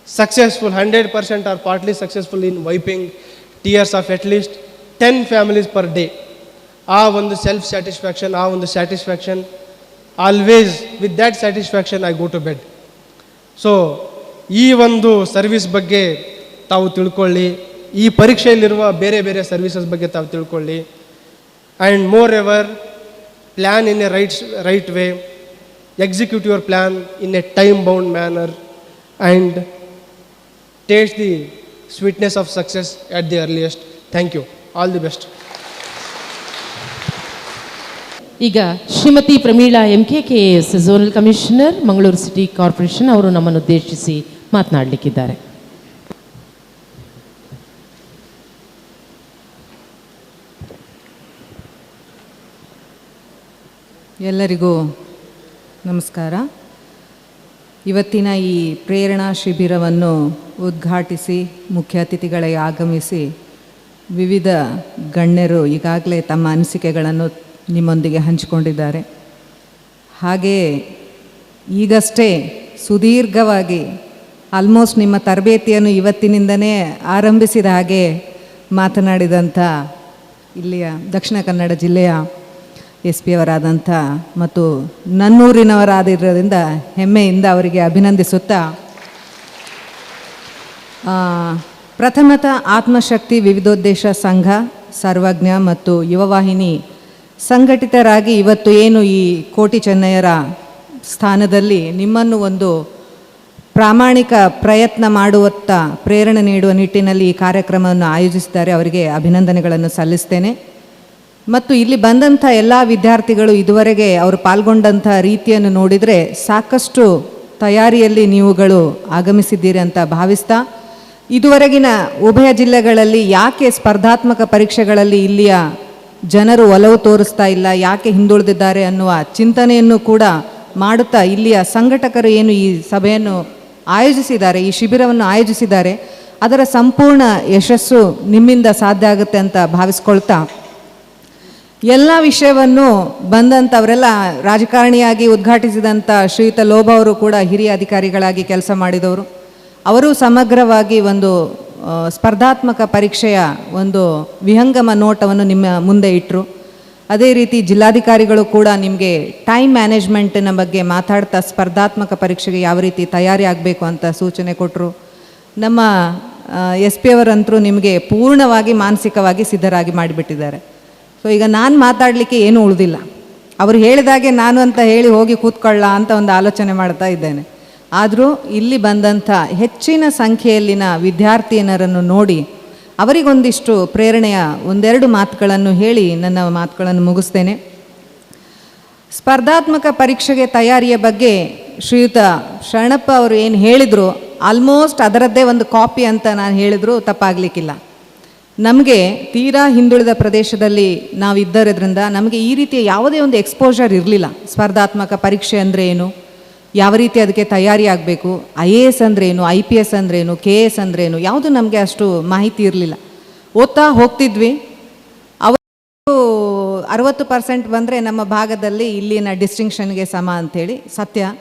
successful, 100% or partly successful in wiping tears of at least 10 families per day. ಆ ಒಂದು self satisfaction, ಆ ಒಂದು satisfaction, always with that satisfaction I go to bed. So ಈ ಒಂದು service ಬಗ್ಗೆ ತಾವು ತಿಳ್ಕೊಳ್ಳಿ, ಈ ಪರೀಕ್ಷೆಯಲ್ಲಿರುವ ಬೇರೆ ಬೇರೆ ಸರ್ವಿಸಸ್ ಬಗ್ಗೆ ತಾವು ತಿಳ್ಕೊಳ್ಳಿ. And more ever plan in a right way, execute your plan in a time-bound manner, and taste the sweetness of success at the earliest. Thank you. All the best. ಈಗ Shrimati Pramila MKKS zonal commissioner, Mangaluru city corporation ಅವರು ನಮ್ಮನ್ನು ಉದ್ದೇಶಿಸಿ ಮಾತನಾಡಲಿಕ್ಕಿದ್ದಾರೆ. ಎಲ್ಲರಿಗೂ ನಮಸ್ಕಾರ. ಇವತ್ತಿನ ಈ ಪ್ರೇರಣಾ ಶಿಬಿರವನ್ನು ಉದ್ಘಾಟಿಸಿ ಮುಖ್ಯ ಅತಿಥಿಗಳೇ ಆಗಮಿಸಿ ವಿವಿಧ ಗಣ್ಯರು ಈಗಾಗಲೇ ತಮ್ಮ ಅನಿಸಿಕೆಗಳನ್ನು ನಿಮ್ಮೊಂದಿಗೆ ಹಂಚಿಕೊಂಡಿದ್ದಾರೆ. ಹಾಗೆಯೇ ಈಗಷ್ಟೇ ಸುದೀರ್ಘವಾಗಿ ಆಲ್ಮೋಸ್ಟ್ ನಿಮ್ಮ ತರಬೇತಿಯನ್ನು ಇವತ್ತಿನಿಂದನೇ ಆರಂಭಿಸಿದ ಹಾಗೆ ಮಾತನಾಡಿದಂಥ ಇಲ್ಲಿಯ ದಕ್ಷಿಣ ಕನ್ನಡ ಜಿಲ್ಲೆಯ SP ಅವರಾದಂಥ ಮತ್ತು ನನ್ನೂರಿನವರಾದಿರೋದ್ರಿಂದ ಹೆಮ್ಮೆಯಿಂದ ಅವರಿಗೆ ಅಭಿನಂದಿಸುತ್ತಾ, ಪ್ರಥಮತಃ ಆತ್ಮಶಕ್ತಿ ವಿವಿಧೋದ್ದೇಶ ಸಂಘ, ಸರ್ವಜ್ಞ ಮತ್ತು ಯುವವಾಹಿನಿ ಸಂಘಟಿತರಾಗಿ ಇವತ್ತು ಏನು ಈ ಕೋಟಿ ಚೆನ್ನಯ್ಯರ ಸ್ಥಾನದಲ್ಲಿ ನಿಮ್ಮನ್ನು ಒಂದು ಪ್ರಾಮಾಣಿಕ ಪ್ರಯತ್ನ ಮಾಡುವತ್ತ ಪ್ರೇರಣೆ ನೀಡುವ ನಿಟ್ಟಿನಲ್ಲಿ ಈ ಕಾರ್ಯಕ್ರಮವನ್ನು ಆಯೋಜಿಸಿದ್ದಾರೆ. ಅವರಿಗೆ ಅಭಿನಂದನೆಗಳನ್ನು ಸಲ್ಲಿಸ್ತೇನೆ. ಮತ್ತು ಇಲ್ಲಿ ಬಂದಂಥ ಎಲ್ಲ ವಿದ್ಯಾರ್ಥಿಗಳು ಇದುವರೆಗೆ ಅವರು ಪಾಲ್ಗೊಂಡಂಥ ರೀತಿಯನ್ನು ನೋಡಿದರೆ ಸಾಕಷ್ಟು ತಯಾರಿಯಲ್ಲಿ ನೀವುಗಳು ಆಗಮಿಸಿದ್ದೀರಿ ಅಂತ ಭಾವಿಸ್ತಾ, ಇದುವರೆಗಿನ ಉಭಯ ಜಿಲ್ಲೆಗಳಲ್ಲಿ ಯಾಕೆ ಸ್ಪರ್ಧಾತ್ಮಕ ಪರೀಕ್ಷೆಗಳಲ್ಲಿ ಇಲ್ಲಿಯ ಜನರು ಒಲವು ತೋರಿಸ್ತಾ ಇಲ್ಲ, ಯಾಕೆ ಹಿಂದುಳಿದಿದ್ದಾರೆ ಅನ್ನುವ ಚಿಂತನೆಯನ್ನು ಕೂಡ ಮಾಡುತ್ತಾ ಇಲ್ಲಿಯ ಸಂಘಟಕರು ಏನು ಈ ಸಭೆಯನ್ನು ಆಯೋಜಿಸಿದ್ದಾರೆ, ಈ ಶಿಬಿರವನ್ನು ಆಯೋಜಿಸಿದ್ದಾರೆ, ಅದರ ಸಂಪೂರ್ಣ ಯಶಸ್ಸು ನಿಮ್ಮಿಂದ ಸಾಧ್ಯ ಆಗುತ್ತೆ ಅಂತ ಭಾವಿಸ್ಕೊಳ್ತಾ, ಎಲ್ಲ ವಿಷಯವನ್ನು ಬಂದಂಥವರೆಲ್ಲ ರಾಜಕಾರಣಿಯಾಗಿ ಉದ್ಘಾಟಿಸಿದಂಥ ಶ್ರೀಯುತ ಲೋಭ ಅವರು ಕೂಡ ಹಿರಿಯ ಅಧಿಕಾರಿಗಳಾಗಿ ಕೆಲಸ ಮಾಡಿದವರು. ಅವರು ಸಮಗ್ರವಾಗಿ ಒಂದು ಸ್ಪರ್ಧಾತ್ಮಕ ಪರೀಕ್ಷೆಯ ಒಂದು ವಿಹಂಗಮ ನೋಟವನ್ನು ನಿಮ್ಮ ಮುಂದೆ ಇಟ್ಟರು. ಅದೇ ರೀತಿ ಜಿಲ್ಲಾಧಿಕಾರಿಗಳು ಕೂಡ ನಿಮಗೆ ಟೈಮ್ ಮ್ಯಾನೇಜ್ಮೆಂಟಿನ ಬಗ್ಗೆ ಮಾತಾಡ್ತಾ ಸ್ಪರ್ಧಾತ್ಮಕ ಪರೀಕ್ಷೆಗೆ ಯಾವ ರೀತಿ ತಯಾರಿ ಆಗಬೇಕು ಅಂತ ಸೂಚನೆ ಕೊಟ್ಟರು. ನಮ್ಮ SP ಅವರಂತರೂ ನಿಮಗೆ ಪೂರ್ಣವಾಗಿ ಮಾನಸಿಕವಾಗಿ ಸಿದ್ಧರಾಗಿ ಮಾಡಿಬಿಟ್ಟಿದ್ದಾರೆ. ಸೊ ಈಗ ನಾನು ಮಾತಾಡಲಿಕ್ಕೆ ಏನೂ ಉಳಿದಿಲ್ಲ. ಅವರು ಹೇಳಿದಾಗೆ ನಾನು ಅಂತ ಹೇಳಿ ಹೋಗಿ ಕೂತ್ಕೊಳ್ಳ ಅಂತ ಒಂದು ಆಲೋಚನೆ ಮಾಡ್ತಾ ಇದ್ದೇನೆ. ಆದರೂ ಇಲ್ಲಿ ಬಂದಂಥ ಹೆಚ್ಚಿನ ಸಂಖ್ಯೆಯಲ್ಲಿನ ವಿದ್ಯಾರ್ಥಿನಿಯರನ್ನು ನೋಡಿ ಅವರಿಗೊಂದಿಷ್ಟು ಪ್ರೇರಣೆಯ ಒಂದೆರಡು ಮಾತುಗಳನ್ನು ಹೇಳಿ ನನ್ನ ಮಾತುಗಳನ್ನು ಮುಗಿಸ್ತೇನೆ. ಸ್ಪರ್ಧಾತ್ಮಕ ಪರೀಕ್ಷೆಗೆ ತಯಾರಿಯ ಬಗ್ಗೆ ಶ್ರೀಯುತ ಶರಣಪ್ಪ ಅವರು ಏನು ಹೇಳಿದರು, ಆಲ್ಮೋಸ್ಟ್ ಅದರದ್ದೇ ಒಂದು ಕಾಪಿ ಅಂತ ನಾನು ಹೇಳಿದ್ರು ತಪ್ಪಾಗಲಿಕ್ಕಿಲ್ಲ. ನಮಗೆ ತೀರಾ ಹಿಂದುಳಿದ ಪ್ರದೇಶದಲ್ಲಿ ನಾವಿದ್ದರೋದ್ರಿಂದ ನಮಗೆ ಈ ರೀತಿಯ ಯಾವುದೇ ಒಂದು ಎಕ್ಸ್ಪೋಜರ್ ಇರಲಿಲ್ಲ. ಸ್ಪರ್ಧಾತ್ಮಕ ಪರೀಕ್ಷೆ ಅಂದರೆ ಏನು, ಯಾವ ರೀತಿ ಅದಕ್ಕೆ ತಯಾರಿ ಆಗಬೇಕು, IAS ಅಂದ್ರೇನು, IPS ಅಂದ್ರೇನು, KS ಅಂದ್ರೇನು, ಯಾವುದು ನಮಗೆ ಅಷ್ಟು ಮಾಹಿತಿ ಇರಲಿಲ್ಲ. ಓದ್ತಾ ಹೋಗ್ತಿದ್ವಿ. ಅವರು 60% ಬಂದರೆ ನಮ್ಮ ಭಾಗದಲ್ಲಿ ಇಲ್ಲಿನ ಡಿಸ್ಟಿಂಕ್ಷನ್ಗೆ ಸಮ ಅಂಥೇಳಿ ಸತ್ಯ.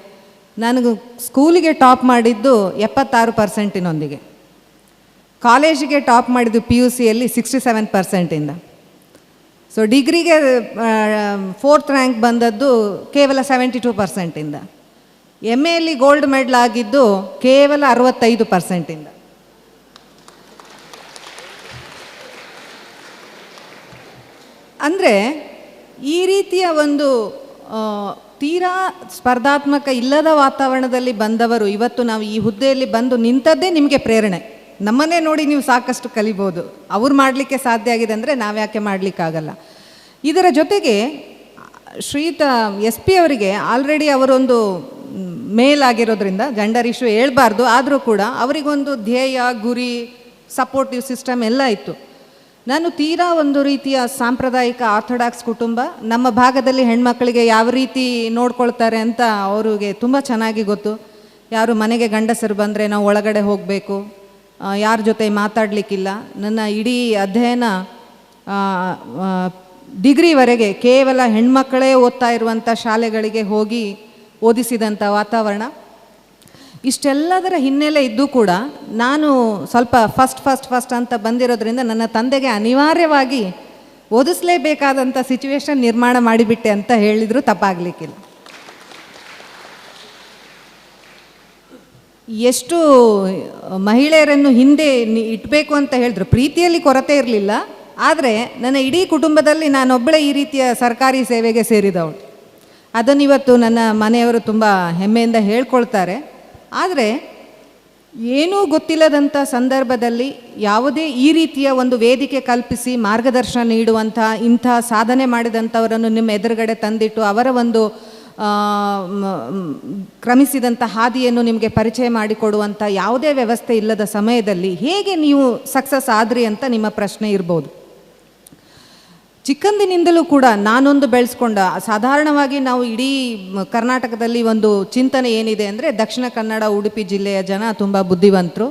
ನನಗೆ ಸ್ಕೂಲಿಗೆ ಟಾಪ್ ಮಾಡಿದ್ದು 76%ನೊಂದಿಗೆ, ಕಾಲೇಜಿಗೆ ಟಾಪ್ ಮಾಡಿದ್ದು PUCಯಲ್ಲಿ 67%ಇಂದ. ಸೊ ಡಿಗ್ರಿಗೆ 4th ರ್ಯಾಂಕ್ ಬಂದದ್ದು ಕೇವಲ 72%ಇಂದ. MAಯಲ್ಲಿ ಗೋಲ್ಡ್ ಮೆಡಲ್ ಆಗಿದ್ದು ಕೇವಲ 65%ಇಂದ. ಅಂದರೆ ಈ ರೀತಿಯ ಒಂದು ತೀರಾ ಸ್ಪರ್ಧಾತ್ಮಕ ಇಲ್ಲದ ವಾತಾವರಣದಲ್ಲಿ ಬಂದವರು ಇವತ್ತು ನಾವು ಈ ಹುದ್ದೆಯಲ್ಲಿ ಬಂದು ನಿಂತದ್ದೇ ನಿಮಗೆ ಪ್ರೇರಣೆ. ನಮ್ಮನ್ನೇ ನೋಡಿ ನೀವು ಸಾಕಷ್ಟು ಕಲಿಬೋದು. ಅವ್ರು ಮಾಡಲಿಕ್ಕೆ ಸಾಧ್ಯ ಆಗಿದೆ ಅಂದರೆ ನಾವ್ಯಾಕೆ ಮಾಡಲಿಕ್ಕಾಗಲ್ಲ. ಇದರ ಜೊತೆಗೆ ಶ್ರೀಯುತ SP ಅವರಿಗೆ ಆಲ್ರೆಡಿ ಅವರೊಂದು ಮೇಲಾಗಿರೋದ್ರಿಂದ ಜೆಂಡರ್ ಇಶ್ಯೂ ಹೇಳ್ಬಾರ್ದು, ಆದರೂ ಕೂಡ ಅವರಿಗೊಂದು ಧ್ಯೇಯ, ಗುರಿ, ಸಪೋರ್ಟಿವ್ ಸಿಸ್ಟಮ್ ಎಲ್ಲ ಇತ್ತು. ನಾನು ತೀರಾ ಒಂದು ರೀತಿಯ ಸಾಂಪ್ರದಾಯಿಕ ಆರ್ಥೋಡಾಕ್ಸ್ ಕುಟುಂಬ. ನಮ್ಮ ಭಾಗದಲ್ಲಿ ಹೆಣ್ಮಕ್ಳಿಗೆ ಯಾವ ರೀತಿ ನೋಡ್ಕೊಳ್ತಾರೆ ಅಂತ ಅವರಿಗೆ ತುಂಬ ಚೆನ್ನಾಗಿ ಗೊತ್ತು. ಯಾರು ಮನೆಗೆ ಗಂಡಸರು ಬಂದರೆ ನಾವು ಒಳಗಡೆ ಹೋಗಬೇಕು, ಯಾರ ಜೊತೆ ಮಾತಾಡಲಿಕ್ಕಿಲ್ಲ. ನನ್ನ ಇಡೀ ಅಧ್ಯಯನ ಡಿಗ್ರಿವರೆಗೆ ಕೇವಲ ಹೆಣ್ಮಕ್ಕಳೇ ಓದ್ತಾ ಇರುವಂಥ ಶಾಲೆಗಳಿಗೆ ಹೋಗಿ ಓದಿಸಿದಂಥ ವಾತಾವರಣ. ಇಷ್ಟೆಲ್ಲದರ ಹಿನ್ನೆಲೆ ಇದ್ದೂ ಕೂಡ ನಾನು ಸ್ವಲ್ಪ ಫಸ್ಟ್ ಅಂತ ಬಂದಿರೋದ್ರಿಂದ ನನ್ನ ತಂದೆಗೆ ಅನಿವಾರ್ಯವಾಗಿ ಓದಿಸಲೇಬೇಕಾದಂಥ ಸಿಚುವೇಶನ್ ನಿರ್ಮಾಣ ಮಾಡಿಬಿಟ್ಟೆ ಅಂತ ಹೇಳಿದರೂ ತಪ್ಪಾಗಲಿಕ್ಕಿಲ್ಲ. ಎಷ್ಟು ಮಹಿಳೆಯರನ್ನು ಹಿಂದೆ ಇಡಬೇಕು ಅಂತ ಹೇಳಿದ್ರು, ಪ್ರೀತಿಯಲ್ಲಿ ಕೊರತೆ ಇರಲಿಲ್ಲ, ಆದರೆ ನನ್ನ ಇಡೀ ಕುಟುಂಬದಲ್ಲಿ ನಾನೊಬ್ಬಳೇ ಈ ರೀತಿಯ ಸರ್ಕಾರಿ ಸೇವೆಗೆ ಸೇರಿದವಳು. ಅದನ್ನಿವತ್ತು ನನ್ನ ಮನೆಯವರು ತುಂಬ ಹೆಮ್ಮೆಯಿಂದ ಹೇಳ್ಕೊಳ್ತಾರೆ. ಆದರೆ ಏನೂ ಗೊತ್ತಿಲ್ಲದಂಥ ಸಂದರ್ಭದಲ್ಲಿ ಯಾವುದೇ ಈ ರೀತಿಯ ಒಂದು ವೇದಿಕೆ ಕಲ್ಪಿಸಿ ಮಾರ್ಗದರ್ಶನ ನೀಡುವಂಥ, ಇಂಥ ಸಾಧನೆ ಮಾಡಿದಂಥವರನ್ನು ನಿಮ್ಮ ಎದುರುಗಡೆ ತಂದಿಟ್ಟು ಅವರ ಒಂದು ಕ್ರಮಿಸಿದಂಥ ಹಾದಿಯನ್ನು ನಿಮಗೆ ಪರಿಚಯ ಮಾಡಿಕೊಡುವಂಥ ಯಾವುದೇ ವ್ಯವಸ್ಥೆ ಇಲ್ಲದ ಸಮಯದಲ್ಲಿ ಹೇಗೆ ನೀವು ಸಕ್ಸಸ್ ಆದ್ರಿ ಅಂತ ನಿಮ್ಮ ಪ್ರಶ್ನೆ ಇರ್ಬೋದು. ಚಿಕ್ಕಂದಿನಿಂದಲೂ ಕೂಡ ನಾನೊಂದು ಬೆಳೆಸ್ಕೊಂಡ, ಸಾಧಾರಣವಾಗಿ ನಾವು ಇಡೀ ಕರ್ನಾಟಕದಲ್ಲಿ ಒಂದು ಚಿಂತನೆ ಏನಿದೆ ಅಂದರೆ ದಕ್ಷಿಣ ಕನ್ನಡ ಉಡುಪಿ ಜಿಲ್ಲೆಯ ಜನ ತುಂಬ ಬುದ್ಧಿವಂತರು.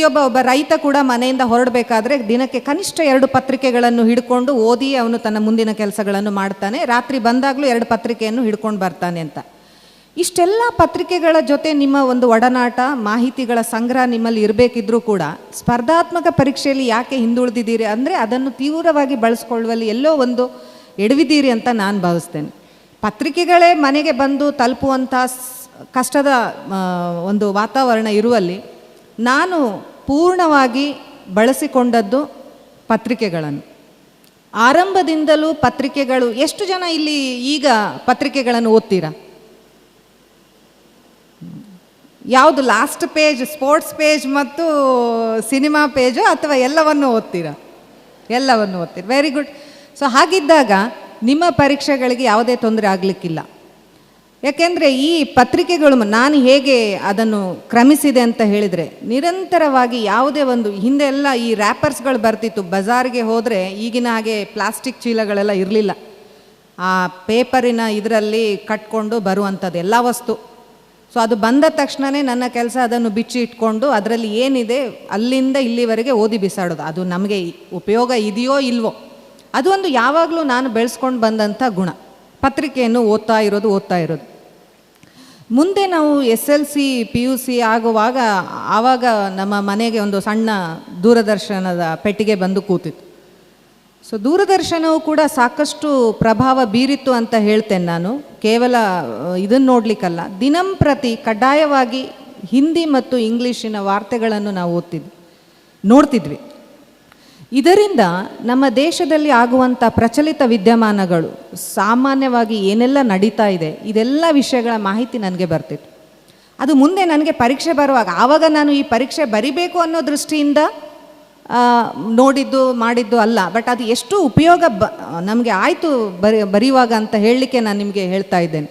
ಒಬ್ಬ ರೈತ ಕೂಡ ಮನೆಯಿಂದ ಹೊರಡಬೇಕಾದ್ರೆ ದಿನಕ್ಕೆ ಕನಿಷ್ಠ 2 ಪತ್ರಿಕೆಗಳನ್ನು ಹಿಡ್ಕೊಂಡು ಓದಿ ಅವನು ತನ್ನ ಮುಂದಿನ ಕೆಲಸಗಳನ್ನು ಮಾಡ್ತಾನೆ, ರಾತ್ರಿ ಬಂದಾಗಲೂ 2 ಪತ್ರಿಕೆಯನ್ನು ಹಿಡ್ಕೊಂಡು ಬರ್ತಾನೆ ಅಂತ. ಇಷ್ಟೆಲ್ಲ ಪತ್ರಿಕೆಗಳ ಜೊತೆ ನಿಮ್ಮ ಒಂದು ಒಡನಾಟ, ಮಾಹಿತಿಗಳ ಸಂಗ್ರಹ ನಿಮ್ಮಲ್ಲಿ ಇರಬೇಕಿದ್ರೂ ಕೂಡ ಸ್ಪರ್ಧಾತ್ಮಕ ಪರೀಕ್ಷೆಯಲ್ಲಿ ಯಾಕೆ ಹಿಂದುಳಿದಿದ್ದೀರಿ ಅಂದರೆ ಅದನ್ನು ತೀವ್ರವಾಗಿ ಬಳಸ್ಕೊಳ್ಳುವಲ್ಲಿ ಎಲ್ಲೋ ಒಂದು ಎಡವಿದ್ದೀರಿ ಅಂತ ನಾನು ಭಾವಿಸ್ತೇನೆ. ಪತ್ರಿಕೆಗಳೇ ಮನೆಗೆ ಬಂದು ತಲುಪುವಂಥ ಕಷ್ಟದ ಒಂದು ವಾತಾವರಣ ಇರುವಲ್ಲಿ ನಾನು ಪೂರ್ಣವಾಗಿ ಬಳಸಿಕೊಂಡದ್ದು ಪತ್ರಿಕೆಗಳನ್ನು. ಆರಂಭದಿಂದಲೂ ಪತ್ರಿಕೆಗಳು, ಎಷ್ಟು ಜನ ಇಲ್ಲಿ ಈಗ ಪತ್ರಿಕೆಗಳನ್ನು ಓದ್ತೀರಾ? ಯಾವುದು ಲಾಸ್ಟ್ ಪೇಜ್, ಸ್ಪೋರ್ಟ್ಸ್ ಪೇಜ್ ಮತ್ತು ಸಿನಿಮಾ ಪೇಜು, ಅಥವಾ ಎಲ್ಲವನ್ನು ಓದ್ತೀರಾ? ಎಲ್ಲವನ್ನು ಓದ್ತೀರಾ, ವೆರಿ ಗುಡ್. ಸೊ ಹಾಗಿದ್ದಾಗ ನಿಮ್ಮ ಪರೀಕ್ಷೆಗಳಿಗೆ ಯಾವುದೇ ತೊಂದರೆ ಆಗಲಿಕ್ಕಿಲ್ಲ. ಯಾಕೆಂದರೆ ಈ ಪತ್ರಿಕೆಗಳು ನಾನು ಹೇಗೆ ಅದನ್ನು ಕ್ರಮಿಸಿದೆ ಅಂತ ಹೇಳಿದರೆ, ನಿರಂತರವಾಗಿ ಯಾವುದೇ ಒಂದು, ಹಿಂದೆ ಎಲ್ಲ ಈ ರ್ಯಾಪರ್ಸ್ಗಳು ಬರ್ತಿತ್ತು, ಬಜಾರ್ಗೆ ಹೋದರೆ ಈಗಿನ ಹಾಗೆ ಪ್ಲಾಸ್ಟಿಕ್ ಚೀಲಗಳೆಲ್ಲ ಇರಲಿಲ್ಲ, ಆ ಪೇಪರಿನ ಇದರಲ್ಲಿ ಕಟ್ಕೊಂಡು ಬರುವಂಥದ್ದು ಎಲ್ಲ ವಸ್ತು. ಸೊ ಅದು ಬಂದ ತಕ್ಷಣವೇ ನನ್ನ ಕೆಲಸ ಅದನ್ನು ಬಿಚ್ಚಿ ಇಟ್ಕೊಂಡು ಅದರಲ್ಲಿ ಏನಿದೆ ಅಲ್ಲಿಂದ ಇಲ್ಲಿವರೆಗೆ ಓದಿ ಬಿಸಾಡೋದು. ಅದು ನಮಗೆ ಉಪಯೋಗ ಇದೆಯೋ ಇಲ್ವೋ, ಅದು ಒಂದು ಯಾವಾಗಲೂ ನಾನು ಬೆಳೆಸ್ಕೊಂಡು ಬಂದಂಥ ಗುಣ, ಪತ್ರಿಕೆಯನ್ನು ಓದ್ತಾ ಇರೋದು. ಮುಂದೆ ನಾವು SLC PUC ಆಗುವಾಗ ಆವಾಗ ನಮ್ಮ ಮನೆಗೆ ಒಂದು ಸಣ್ಣ ದೂರದರ್ಶನದ ಪೆಟ್ಟಿಗೆ ಬಂದು ಕೂತಿತ್ತು. ಸೊ ದೂರದರ್ಶನವು ಕೂಡ ಸಾಕಷ್ಟು ಪ್ರಭಾವ ಬೀರಿತ್ತು ಅಂತ ಹೇಳ್ತೇನೆ ನಾನು. ಕೇವಲ ಇದನ್ನು ನೋಡಲಿಕ್ಕಲ್ಲ, ದಿನಂಪ್ರತಿ ಕಡ್ಡಾಯವಾಗಿ ಹಿಂದಿ ಮತ್ತು ಇಂಗ್ಲೀಷಿನ ವಾರ್ತೆಗಳನ್ನು ನಾವು ನೋಡ್ತಿದ್ವಿ. ಇದರಿಂದ ನಮ್ಮ ದೇಶದಲ್ಲಿ ಆಗುವಂಥ ಪ್ರಚಲಿತ ವಿದ್ಯಮಾನಗಳು, ಸಾಮಾನ್ಯವಾಗಿ ಏನೆಲ್ಲ ನಡೀತಾ ಇದೆ, ಇದೆಲ್ಲ ವಿಷಯಗಳ ಮಾಹಿತಿ ನನಗೆ ಬರ್ತಿತ್ತು. ಅದು ಮುಂದೆ ನನಗೆ ಪರೀಕ್ಷೆ ಬರುವಾಗ, ಆವಾಗ ನಾನು ಈ ಪರೀಕ್ಷೆ ಬರಿಬೇಕು ಅನ್ನೋ ದೃಷ್ಟಿಯಿಂದ ನೋಡಿದ್ದು ಮಾಡಿದ್ದು ಅಲ್ಲ, ಬಟ್ ಅದು ಎಷ್ಟು ಉಪಯೋಗ ನಮಗೆ ಆಯಿತು ಬರೆಯುವಾಗ ಅಂತ ಹೇಳಲಿಕ್ಕೆ ನಾನು ನಿಮಗೆ ಹೇಳ್ತಾ ಇದ್ದೇನೆ.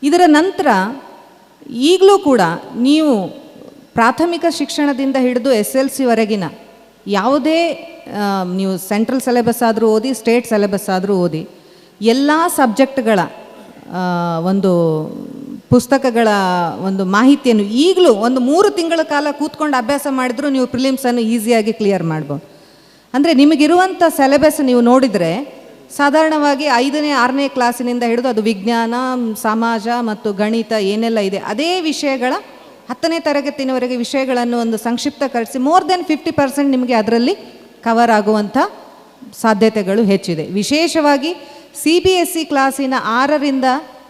ಇದರ ನಂತರ ಈಗಲೂ ಕೂಡ ನೀವು ಪ್ರಾಥಮಿಕ ಶಿಕ್ಷಣದಿಂದ ಹಿಡಿದು SLC ಯಾವುದೇ ನೀವು ಸೆಂಟ್ರಲ್ ಸಿಲೆಬಸ್ ಆದರೂ ಓದಿ, ಸ್ಟೇಟ್ ಸಿಲೆಬಸ್ ಆದರೂ ಓದಿ, ಎಲ್ಲ ಸಬ್ಜೆಕ್ಟ್ಗಳ ಒಂದು ಪುಸ್ತಕಗಳ ಒಂದು ಮಾಹಿತಿಯನ್ನು ಈಗಲೂ ಒಂದು 3 ತಿಂಗಳ ಕಾಲ ಕೂತ್ಕೊಂಡು ಅಭ್ಯಾಸ ಮಾಡಿದರೂ ನೀವು ಪ್ರಿಲಿಮ್ಸನ್ನು ಈಸಿಯಾಗಿ ಕ್ಲಿಯರ್ ಮಾಡ್ಬೋದು. ಅಂದರೆ ನಿಮಗಿರುವಂಥ ಸಿಲೆಬಸ್ ನೀವು ನೋಡಿದರೆ ಸಾಧಾರಣವಾಗಿ 5ನೇ 6ನೇ ಕ್ಲಾಸಿನಿಂದ ಹಿಡಿದು ಅದು ವಿಜ್ಞಾನ, ಸಮಾಜ ಮತ್ತು ಗಣಿತ ಏನೆಲ್ಲ ಇದೆ ಅದೇ ವಿಷಯಗಳ 10ನೇ ತರಗತಿನವರೆಗೆ ವಿಷಯಗಳನ್ನು ಒಂದು ಸಂಕ್ಷಿಪ್ತಕರಿಸಿ ಮೋರ್ ದೆನ್ 50% ನಿಮಗೆ ಅದರಲ್ಲಿ ಕವರ್ ಆಗುವಂಥ ಸಾಧ್ಯತೆಗಳು ಹೆಚ್ಚಿದೆ. ವಿಶೇಷವಾಗಿ CBSE ಕ್ಲಾಸಿನ 6ರಿಂದ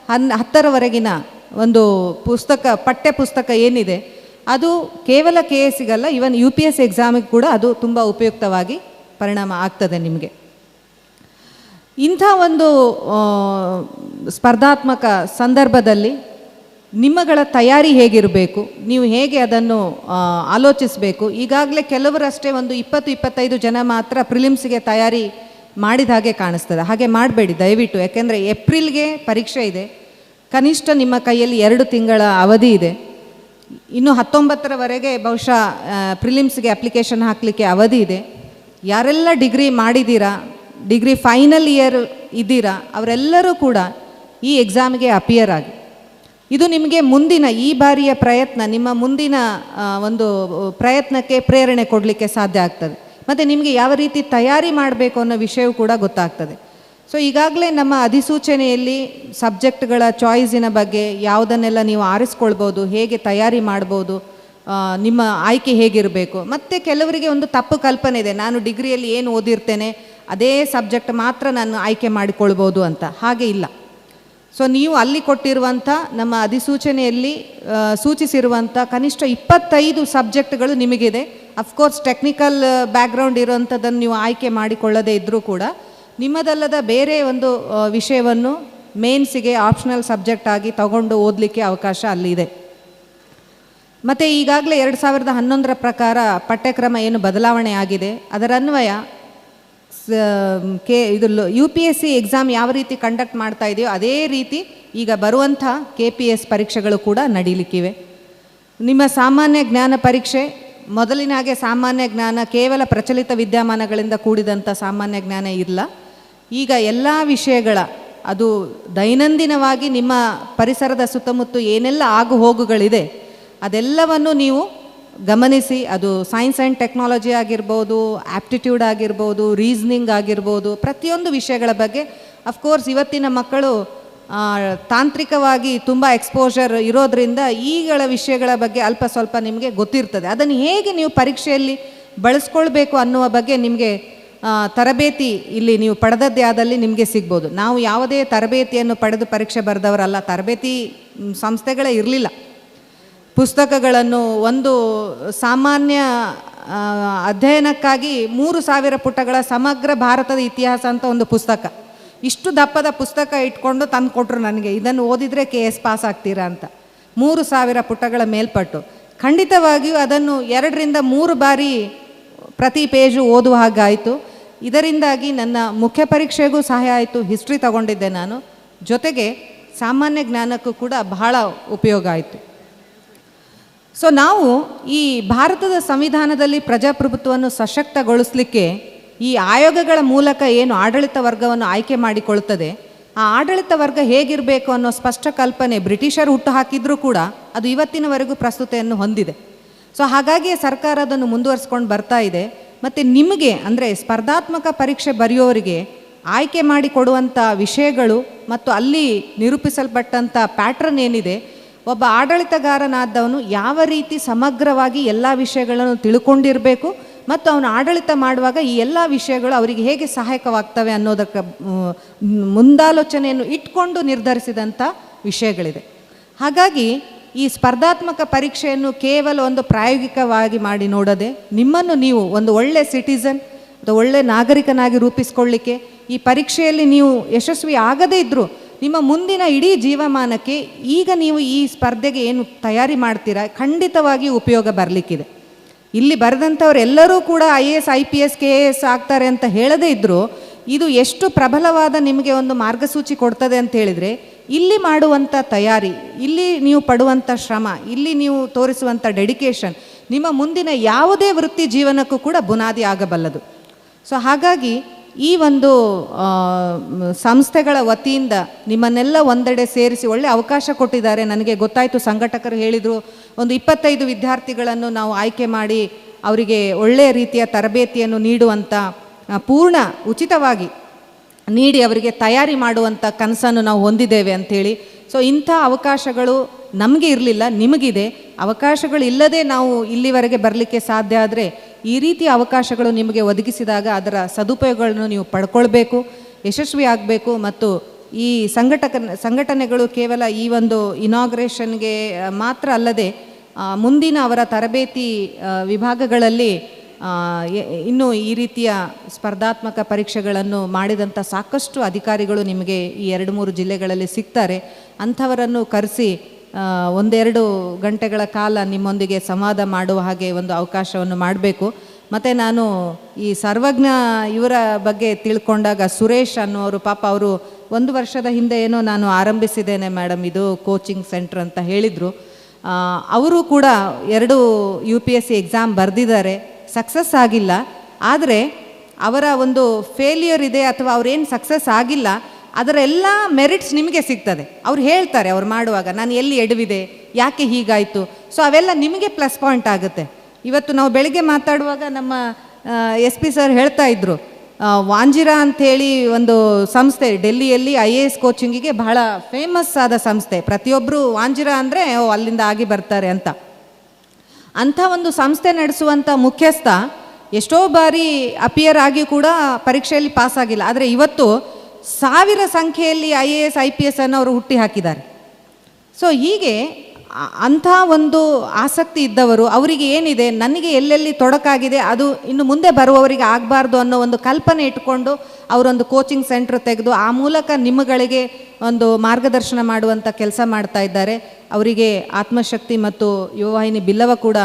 10ರವರೆಗಿನ ಒಂದು ಪಠ್ಯ ಪುಸ್ತಕ ಏನಿದೆ ಅದು ಕೇವಲ KSಗಲ್ಲ, ಈವನ್ UPSC ಎಕ್ಸಾಮಿಗೆ ಕೂಡ ಅದು ತುಂಬ ಉಪಯುಕ್ತವಾಗಿ ಪರಿಣಾಮ ಆಗ್ತದೆ ನಿಮಗೆ. ಇಂಥ ಒಂದು ಸ್ಪರ್ಧಾತ್ಮಕ ಸಂದರ್ಭದಲ್ಲಿ ನಿಮ್ಮಗಳ ತಯಾರಿ ಹೇಗಿರಬೇಕು, ನೀವು ಹೇಗೆ ಅದನ್ನು ಆಲೋಚಿಸಬೇಕು. ಈಗಾಗಲೇ ಕೆಲವರಷ್ಟೇ ಒಂದು 20-25 ಜನ ಮಾತ್ರ ಪ್ರಿಲಿಮ್ಸ್ಗೆ ತಯಾರಿ ಮಾಡಿದ ಹಾಗೆ ಕಾಣಿಸ್ತದೆ. ಹಾಗೆ ಮಾಡಬೇಡಿ ದಯವಿಟ್ಟು, ಯಾಕೆಂದರೆ ಏಪ್ರಿಲ್ಗೆ ಪರೀಕ್ಷೆ ಇದೆ, ಕನಿಷ್ಠ ನಿಮ್ಮ ಕೈಯಲ್ಲಿ 2 ತಿಂಗಳ ಅವಧಿ ಇದೆ. ಇನ್ನು 19ರವರೆಗೆ ಬಹುಶಃ ಪ್ರಿಲಿಮ್ಸ್ಗೆ ಅಪ್ಲಿಕೇಶನ್ ಹಾಕಲಿಕ್ಕೆ ಅವಧಿ ಇದೆ. ಯಾರೆಲ್ಲ ಡಿಗ್ರಿ ಮಾಡಿದ್ದೀರಾ, ಡಿಗ್ರಿ ಫೈನಲ್ ಇಯರ್ ಇದ್ದೀರಾ, ಅವರೆಲ್ಲರೂ ಕೂಡ ಈ ಎಕ್ಸಾಮ್ಗೆ ಅಪಿಯರ್ ಆಗಿ. ಇದು ನಿಮಗೆ ಮುಂದಿನ ಈ ಬಾರಿಯ ಪ್ರಯತ್ನ, ನಿಮ್ಮ ಮುಂದಿನ ಒಂದು ಪ್ರಯತ್ನಕ್ಕೆ ಪ್ರೇರಣೆ ಕೊಡಲಿಕ್ಕೆ ಸಾಧ್ಯ ಆಗ್ತದೆ. ಮತ್ತು ನಿಮಗೆ ಯಾವ ರೀತಿ ತಯಾರಿ ಮಾಡಬೇಕು ಅನ್ನೋ ವಿಷಯವೂ ಕೂಡ ಗೊತ್ತಾಗ್ತದೆ. ಸೊ ಈಗಾಗಲೇ ನಮ್ಮ ಅಧಿಸೂಚನೆಯಲ್ಲಿ ಸಬ್ಜೆಕ್ಟ್ಗಳ ಚಾಯ್ಸಿನ ಬಗ್ಗೆ ಯಾವುದನ್ನೆಲ್ಲ ನೀವು ಆರಿಸ್ಕೊಳ್ಬೋದು, ಹೇಗೆ ತಯಾರಿ ಮಾಡ್ಬೋದು, ನಿಮ್ಮ ಆಯ್ಕೆ ಹೇಗಿರಬೇಕು. ಮತ್ತು ಕೆಲವರಿಗೆ ಒಂದು ತಪ್ಪು ಕಲ್ಪನೆ ಇದೆ, ನಾನು ಡಿಗ್ರಿಯಲ್ಲಿ ಏನು ಓದಿರ್ತೇನೆ ಅದೇ ಸಬ್ಜೆಕ್ಟ್ ಮಾತ್ರ ನಾನು ಆಯ್ಕೆ ಮಾಡಿಕೊಳ್ಬೋದು ಅಂತ. ಹಾಗೆ ಇಲ್ಲ. ಸೊ ನೀವು ಅಲ್ಲಿ ಕೊಟ್ಟಿರುವಂಥ ನಮ್ಮ ಅಧಿಸೂಚನೆಯಲ್ಲಿ ಸೂಚಿಸಿರುವಂಥ ಕನಿಷ್ಠ 25 ಸಬ್ಜೆಕ್ಟ್ಗಳು ನಿಮಗಿದೆ. ಅಫ್ಕೋರ್ಸ್ ಟೆಕ್ನಿಕಲ್ ಬ್ಯಾಕ್ಗ್ರೌಂಡ್ ಇರುವಂಥದ್ದನ್ನು ನೀವು ಆಯ್ಕೆ ಮಾಡಿಕೊಳ್ಳದೇ ಇದ್ದರೂ ಕೂಡ ನಿಮ್ಮದಲ್ಲದ ಬೇರೆ ಒಂದು ವಿಷಯವನ್ನು ಮೇನ್ಸಿಗೆ ಆಪ್ಷನಲ್ ಸಬ್ಜೆಕ್ಟ್ ಆಗಿ ತಗೊಂಡು ಓದಲಿಕ್ಕೆ ಅವಕಾಶ ಅಲ್ಲಿದೆ. ಮತ್ತು ಈಗಾಗಲೇ 2011 ಪ್ರಕಾರ ಪಠ್ಯಕ್ರಮ ಏನು ಬದಲಾವಣೆ ಆಗಿದೆ ಅದರ ಅನ್ವಯ ಇದು UPSC ಎಕ್ಸಾಮ್ ಯಾವ ರೀತಿ ಕಂಡಕ್ಟ್ ಮಾಡ್ತಾ ಇದೆಯೋ ಅದೇ ರೀತಿ ಈಗ ಬರುವಂಥ KPS ಪರೀಕ್ಷೆಗಳು ಕೂಡ ನಡೀಲಿಕ್ಕಿವೆ. ನಿಮ್ಮ ಸಾಮಾನ್ಯ ಜ್ಞಾನ ಪರೀಕ್ಷೆ ಮೊದಲಿನ ಹಾಗೆ ಸಾಮಾನ್ಯ ಜ್ಞಾನ ಕೇವಲ ಪ್ರಚಲಿತ ವಿದ್ಯಮಾನಗಳಿಂದ ಕೂಡಿದಂಥ ಸಾಮಾನ್ಯ ಜ್ಞಾನ ಇಲ್ಲ. ಈಗ ಎಲ್ಲ ವಿಷಯಗಳ ಅದು ದೈನಂದಿನವಾಗಿ ನಿಮ್ಮ ಪರಿಸರದ ಸುತ್ತಮುತ್ತ ಏನೆಲ್ಲ ಆಗು ಹೋಗುಗಳಿದೆ ಅದೆಲ್ಲವನ್ನು ನೀವು ಗಮನಿಸಿ, ಅದು ಸೈನ್ಸ್ ಆ್ಯಂಡ್ ಟೆಕ್ನಾಲಜಿ ಆಗಿರ್ಬೋದು, ಆ್ಯಪ್ಟಿಟ್ಯೂಡ್ ಆಗಿರ್ಬೋದು, ರೀಸ್ನಿಂಗ್ ಆಗಿರ್ಬೋದು, ಪ್ರತಿಯೊಂದು ವಿಷಯಗಳ ಬಗ್ಗೆ ಅಫ್ಕೋರ್ಸ್ ಇವತ್ತಿನ ಮಕ್ಕಳು ತಾಂತ್ರಿಕವಾಗಿ ತುಂಬ ಎಕ್ಸ್ಪೋಜರ್ ಇರೋದರಿಂದ ಈಗಳ ವಿಷಯಗಳ ಬಗ್ಗೆ ಅಲ್ಪ ಸ್ವಲ್ಪ ನಿಮಗೆ ಗೊತ್ತಿರ್ತದೆ. ಅದನ್ನು ಹೇಗೆ ನೀವು ಪರೀಕ್ಷೆಯಲ್ಲಿ ಬಳಸ್ಕೊಳ್ಬೇಕು ಅನ್ನುವ ಬಗ್ಗೆ ನಿಮಗೆ ತರಬೇತಿ ಇಲ್ಲಿ ನೀವು ಪಡೆದದ್ದೇ ಆದಲ್ಲಿ ನಿಮಗೆ ಸಿಗ್ಬೋದು. ನಾವು ಯಾವುದೇ ತರಬೇತಿಯನ್ನು ಪಡೆದು ಪರೀಕ್ಷೆ ಬರೆದವರಲ್ಲ, ತರಬೇತಿ ಸಂಸ್ಥೆಗಳೇ ಇರಲಿಲ್ಲ. ಪುಸ್ತಕಗಳನ್ನು ಒಂದು ಸಾಮಾನ್ಯ ಅಧ್ಯಯನಕ್ಕಾಗಿ 3000 ಪುಟಗಳ ಸಮಗ್ರ ಭಾರತದ ಇತಿಹಾಸ ಅಂತ ಒಂದು ಪುಸ್ತಕ, ಇಷ್ಟು ದಪ್ಪದ ಪುಸ್ತಕ ಇಟ್ಕೊಂಡು ತಂದು ಕೊಟ್ಟರು ನನಗೆ, ಇದನ್ನು ಓದಿದರೆ KS ಪಾಸ್ ಆಗ್ತೀರಾ ಅಂತ. 3000 ಪುಟಗಳ ಮೇಲ್ಪಟ್ಟು ಖಂಡಿತವಾಗಿಯೂ ಅದನ್ನು 2 ರಿಂದ 3 ಬಾರಿ ಪ್ರತಿ ಪೇಜು ಓದುವ ಹಾಗಾಯಿತು. ಇದರಿಂದಾಗಿ ನನ್ನ ಮುಖ್ಯ ಪರೀಕ್ಷೆಗೂ ಸಹಾಯ ಆಯಿತು. ಹಿಸ್ಟ್ರಿ ತಗೊಂಡಿದ್ದೆ ನಾನು, ಜೊತೆಗೆ ಸಾಮಾನ್ಯ ಜ್ಞಾನಕ್ಕೂ ಕೂಡ ಬಹಳ ಉಪಯೋಗ ಆಯಿತು. ಸೊ ನಾವು ಈ ಭಾರತದ ಸಂವಿಧಾನದಲ್ಲಿ ಪ್ರಜಾಪ್ರಭುತ್ವವನ್ನು ಸಶಕ್ತಗೊಳಿಸಲಿಕ್ಕೆ ಈ ಆಯೋಗಗಳ ಮೂಲಕ ಏನು ಆಡಳಿತ ವರ್ಗವನ್ನು ಆಯ್ಕೆ ಮಾಡಿಕೊಳ್ತದೆ, ಆ ಆಡಳಿತ ವರ್ಗ ಹೇಗಿರಬೇಕು ಅನ್ನೋ ಸ್ಪಷ್ಟ ಕಲ್ಪನೆ ಬ್ರಿಟಿಷರು ಹುಟ್ಟು ಹಾಕಿದರೂ ಕೂಡ ಅದು ಇವತ್ತಿನವರೆಗೂ ಪ್ರಸ್ತುತೆಯನ್ನು ಹೊಂದಿದೆ. ಸೊ ಹಾಗಾಗಿ ಸರ್ಕಾರ ಅದನ್ನು ಮುಂದುವರಿಸ್ಕೊಂಡು ಬರ್ತಾ ಇದೆ. ಮತ್ತು ನಿಮಗೆ ಅಂದರೆ ಸ್ಪರ್ಧಾತ್ಮಕ ಪರೀಕ್ಷೆ ಬರೆಯೋರಿಗೆ ಆಯ್ಕೆ ಮಾಡಿಕೊಡುವಂಥ ವಿಷಯಗಳು ಮತ್ತು ಅಲ್ಲಿ ನಿರೂಪಿಸಲ್ಪಟ್ಟಂಥ ಪ್ಯಾಟ್ರನ್ ಏನಿದೆ, ಒಬ್ಬ ಆಡಳಿತಗಾರನಾದವನು ಯಾವ ರೀತಿ ಸಮಗ್ರವಾಗಿ ಎಲ್ಲ ವಿಷಯಗಳನ್ನು ತಿಳ್ಕೊಂಡಿರಬೇಕು ಮತ್ತು ಅವನು ಆಡಳಿತ ಮಾಡುವಾಗ ಈ ಎಲ್ಲ ವಿಷಯಗಳು ಅವರಿಗೆ ಹೇಗೆ ಸಹಾಯಕವಾಗ್ತವೆ ಅನ್ನೋದಕ್ಕೆ ಮುಂದಾಲೋಚನೆಯನ್ನು ಇಟ್ಕೊಂಡು ನಿರ್ಧರಿಸಿದಂಥ ವಿಷಯಗಳಿದೆ. ಹಾಗಾಗಿ ಈ ಸ್ಪರ್ಧಾತ್ಮಕ ಪರೀಕ್ಷೆಯನ್ನು ಕೇವಲ ಒಂದು ಪ್ರಾಯೋಗಿಕವಾಗಿ ಮಾಡಿ ನೋಡದೆ ನಿಮ್ಮನ್ನು ನೀವು ಒಂದು ಒಳ್ಳೆಯ ಸಿಟಿಸನ್ ಅಥವಾ ಒಳ್ಳೆಯ ನಾಗರಿಕನಾಗಿ ರೂಪಿಸ್ಕೊಳ್ಳಿಕ್ಕೆ ಈ ಪರೀಕ್ಷೆಯಲ್ಲಿ ನೀವು ಯಶಸ್ವಿ ಆಗದೇ ಇದ್ದರೂ ನಿಮ್ಮ ಮುಂದಿನ ಇಡೀ ಜೀವಮಾನಕ್ಕೆ ಈಗ ನೀವು ಈ ಸ್ಪರ್ಧೆಗೆ ಏನು ತಯಾರಿ ಮಾಡ್ತೀರಾ ಖಂಡಿತವಾಗಿ ಉಪಯೋಗ ಬರಲಿಕ್ಕಿದೆ. ಇಲ್ಲಿ ಬರೆದಂಥವರೆಲ್ಲರೂ ಕೂಡ IAS IPS KAS ಆಗ್ತಾರೆ ಅಂತ ಹೇಳದೇ ಇದ್ದರೂ ಇದು ಎಷ್ಟು ಪ್ರಬಲವಾದ ನಿಮಗೆ ಒಂದು ಮಾರ್ಗಸೂಚಿ ಕೊಡ್ತದೆ ಅಂತ ಹೇಳಿದರೆ, ಇಲ್ಲಿ ಮಾಡುವಂಥ ತಯಾರಿ, ಇಲ್ಲಿ ನೀವು ಪಡುವಂಥ ಶ್ರಮ, ಇಲ್ಲಿ ನೀವು ತೋರಿಸುವಂಥ ಡೆಡಿಕೇಶನ್ ನಿಮ್ಮ ಮುಂದಿನ ಯಾವುದೇ ವೃತ್ತಿ ಜೀವನಕ್ಕೂ ಕೂಡ ಬುನಾದಿ ಆಗಬಲ್ಲದು. ಸೊ ಹಾಗಾಗಿ ಈ ಒಂದು ಸಂಸ್ಥೆಗಳ ವತಿಯಿಂದ ನಿಮ್ಮನ್ನೆಲ್ಲ ಒಂದೆಡೆ ಸೇರಿಸಿ ಒಳ್ಳೆ ಅವಕಾಶ ಕೊಟ್ಟಿದ್ದಾರೆ. ನನಗೆ ಗೊತ್ತಾಯಿತು, ಸಂಘಟಕರು ಹೇಳಿದರು, ಒಂದು 25 ವಿದ್ಯಾರ್ಥಿಗಳನ್ನು ನಾವು ಆಯ್ಕೆ ಮಾಡಿ ಅವರಿಗೆ ಒಳ್ಳೆಯ ರೀತಿಯ ತರಬೇತಿಯನ್ನು ನೀಡುವಂಥ ಪೂರ್ಣ ಉಚಿತವಾಗಿ ನೀಡಿ ಅವರಿಗೆ ತಯಾರಿ ಮಾಡುವಂಥ ಕನಸನ್ನು ನಾವು ಹೊಂದಿದ್ದೇವೆ ಅಂಥೇಳಿ. ಸೊ ಇಂಥ ಅವಕಾಶಗಳು ನಮಗೆ ಇರಲಿಲ್ಲ, ನಿಮಗಿದೆ. ಅವಕಾಶಗಳು ಇಲ್ಲದೆ ನಾವು ಇಲ್ಲಿವರೆಗೆ ಬರಲಿಕ್ಕೆ ಸಾಧ್ಯ ಆದರೆ ಈ ರೀತಿಯ ಅವಕಾಶಗಳು ನಿಮಗೆ ಒದಗಿಸಿದಾಗ ಅದರ ಸದುಪಯೋಗಗಳನ್ನು ನೀವು ಪಡ್ಕೊಳ್ಬೇಕು, ಯಶಸ್ವಿ ಆಗಬೇಕು. ಮತ್ತು ಈ ಸಂಘಟನೆಗಳು ಕೇವಲ ಈ ಒಂದು ಇನಾಗ್ರೇಷನ್ಗೆ ಮಾತ್ರ ಅಲ್ಲದೆ ಮುಂದಿನ ಅವರ ತರಬೇತಿ ವಿಭಾಗಗಳಲ್ಲಿ ಇನ್ನೂ ಈ ರೀತಿಯ ಸ್ಪರ್ಧಾತ್ಮಕ ಪರೀಕ್ಷೆಗಳನ್ನು ಮಾಡಿದಂಥ ಸಾಕಷ್ಟು ಅಧಿಕಾರಿಗಳು ನಿಮಗೆ ಈ 2-3 ಜಿಲ್ಲೆಗಳಲ್ಲಿ ಸಿಗ್ತಾರೆ. ಅಂಥವರನ್ನು ಕರೆಸಿ 1-2 ಗಂಟೆಗಳ ಕಾಲ ನಿಮ್ಮೊಂದಿಗೆ ಸಂವಾದ ಮಾಡುವ ಹಾಗೆ ಒಂದು ಅವಕಾಶವನ್ನು ಮಾಡಬೇಕು. ಮತ್ತು ನಾನು ಈ ಸರ್ವಜ್ಞ ಇವರ ಬಗ್ಗೆ ತಿಳ್ಕೊಂಡಾಗ ಸುರೇಶ್ ಅನ್ನೋರು, ಪಾಪ ಅವರು 1 ವರ್ಷದ ಹಿಂದೆ ಏನೋ ನಾನು ಆರಂಭಿಸಿದ್ದೇನೆ ಮೇಡಮ್ ಇದು ಕೋಚಿಂಗ್ ಸೆಂಟ್ರ್ ಅಂತ ಹೇಳಿದರು. ಅವರು ಕೂಡ 2 UPSC ಎಕ್ಸಾಮ್ ಬರೆದಿದ್ದಾರೆ, ಸಕ್ಸಸ್ ಆಗಿಲ್ಲ. ಆದರೆ ಅವರ ಒಂದು ಫೇಲ್ಯೂರ್ ಇದೆ ಅಥವಾ ಅವರೇನು ಸಕ್ಸಸ್ ಆಗಿಲ್ಲ ಅದರ ಎಲ್ಲ ಮೆರಿಟ್ಸ್ ನಿಮಗೆ ಸಿಗ್ತದೆ. ಅವ್ರು ಹೇಳ್ತಾರೆ ಅವ್ರು ಮಾಡುವಾಗ ನಾನು ಎಲ್ಲಿ ಎಡವಿದೆ, ಯಾಕೆ ಹೀಗಾಯಿತು. ಸೊ ಅವೆಲ್ಲ ನಿಮಗೆ ಪ್ಲಸ್ ಪಾಯಿಂಟ್ ಆಗುತ್ತೆ. ಇವತ್ತು ನಾವು ಬೆಳಿಗ್ಗೆ ಮಾತಾಡುವಾಗ ನಮ್ಮ SP ಸರ್ ಹೇಳ್ತಾ ಇದ್ದರು, ವಾಂಜಿರಾ ಅಂಥೇಳಿ ಒಂದು ಸಂಸ್ಥೆ ಡೆಲ್ಲಿಯಲ್ಲಿ IAS ಕೋಚಿಂಗಿಗೆ ಬಹಳ ಫೇಮಸ್ ಆದ ಸಂಸ್ಥೆ. ಪ್ರತಿಯೊಬ್ಬರು ವಾಂಜಿರಾ ಅಂದರೆ ಅಲ್ಲಿಂದ ಆಗಿ ಬರ್ತಾರೆ ಅಂತ. ಅಂಥ ಒಂದು ಸಂಸ್ಥೆ ನಡೆಸುವಂಥ ಮುಖ್ಯಸ್ಥ ಎಷ್ಟೋ ಬಾರಿ ಅಪಿಯರ್ ಆಗಿ ಕೂಡ ಪರೀಕ್ಷೆಯಲ್ಲಿ ಪಾಸ್ ಆಗಿಲ್ಲ. ಆದರೆ ಇವತ್ತು 1000 ಸಂಖ್ಯೆಯಲ್ಲಿ IAS IPS ಅನ್ನು ಅವರು ಹುಟ್ಟಿ ಹಾಕಿದ್ದಾರೆ. ಸೊ ಹೀಗೆ ಅಂಥ ಒಂದು ಆಸಕ್ತಿ ಇದ್ದವರು, ಅವರಿಗೆ ಏನಿದೆ, ನನಗೆ ಎಲ್ಲೆಲ್ಲಿ ತೊಡಕಾಗಿದೆ ಅದು ಇನ್ನು ಮುಂದೆ ಬರುವವರಿಗೆ ಆಗಬಾರ್ದು ಅನ್ನೋ ಒಂದು ಕಲ್ಪನೆ ಇಟ್ಕೊಂಡು ಅವರೊಂದು ಕೋಚಿಂಗ್ ಸೆಂಟ್ರ್ ತೆಗೆದು ಆ ಮೂಲಕ ನಿಮ್ಮಗಳಿಗೆ ಒಂದು ಮಾರ್ಗದರ್ಶನ ಮಾಡುವಂಥ ಕೆಲಸ ಮಾಡ್ತಾ ಇದ್ದಾರೆ. ಅವರಿಗೆ ಆತ್ಮಶಕ್ತಿ ಮತ್ತು ಯುವವಾಹಿನಿ ಬಿಲ್ಲವ ಕೂಡ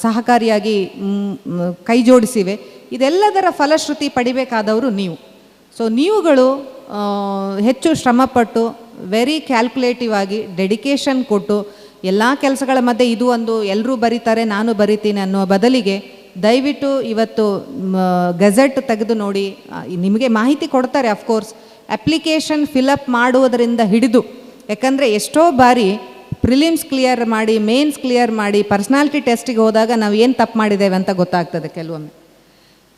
ಸಹಕಾರಿಯಾಗಿ ಕೈ ಜೋಡಿಸಿವೆ. ಇದೆಲ್ಲದರ ಫಲಶ್ರುತಿ ಪಡಿಬೇಕಾದವರು ನೀವು. ಸೊ ನೀವುಗಳು ಹೆಚ್ಚು ಶ್ರಮಪಟ್ಟು ವೆರಿ ಕ್ಯಾಲ್ಕುಲೇಟಿವ್ ಆಗಿ ಡೆಡಿಕೇಶನ್ ಕೊಟ್ಟು ಎಲ್ಲ ಕೆಲಸಗಳ ಮಧ್ಯೆ ಇದು ಒಂದು ಎಲ್ಲರೂ ಬರೀತಾರೆ ನಾನು ಬರಿತೀನಿ ಅನ್ನೋ ಬದಲಿಗೆ ದಯವಿಟ್ಟು ಇವತ್ತು ಗೆಜೆಟ್ ತೆಗೆದು ನೋಡಿ. ನಿಮಗೆ ಮಾಹಿತಿ ಕೊಡ್ತಾರೆ ಅಫ್ಕೋರ್ಸ್. ಅಪ್ಲಿಕೇಶನ್ ಫಿಲಪ್ ಮಾಡುವುದರಿಂದ ಹಿಡಿದು, ಯಾಕಂದರೆ ಎಷ್ಟೋ ಬಾರಿ ಪ್ರಿಲಿಮ್ಸ್ ಕ್ಲಿಯರ್ ಮಾಡಿ ಮೇನ್ಸ್ ಕ್ಲಿಯರ್ ಮಾಡಿ ಪರ್ಸ್ನಾಲಿಟಿ ಟೆಸ್ಟಿಗೆ ಹೋದಾಗ ನಾವು ಏನು ತಪ್ಪು ಮಾಡಿದ್ದೇವೆ ಅಂತ ಗೊತ್ತಾಗ್ತದೆ ಕೆಲವೊಮ್ಮೆ.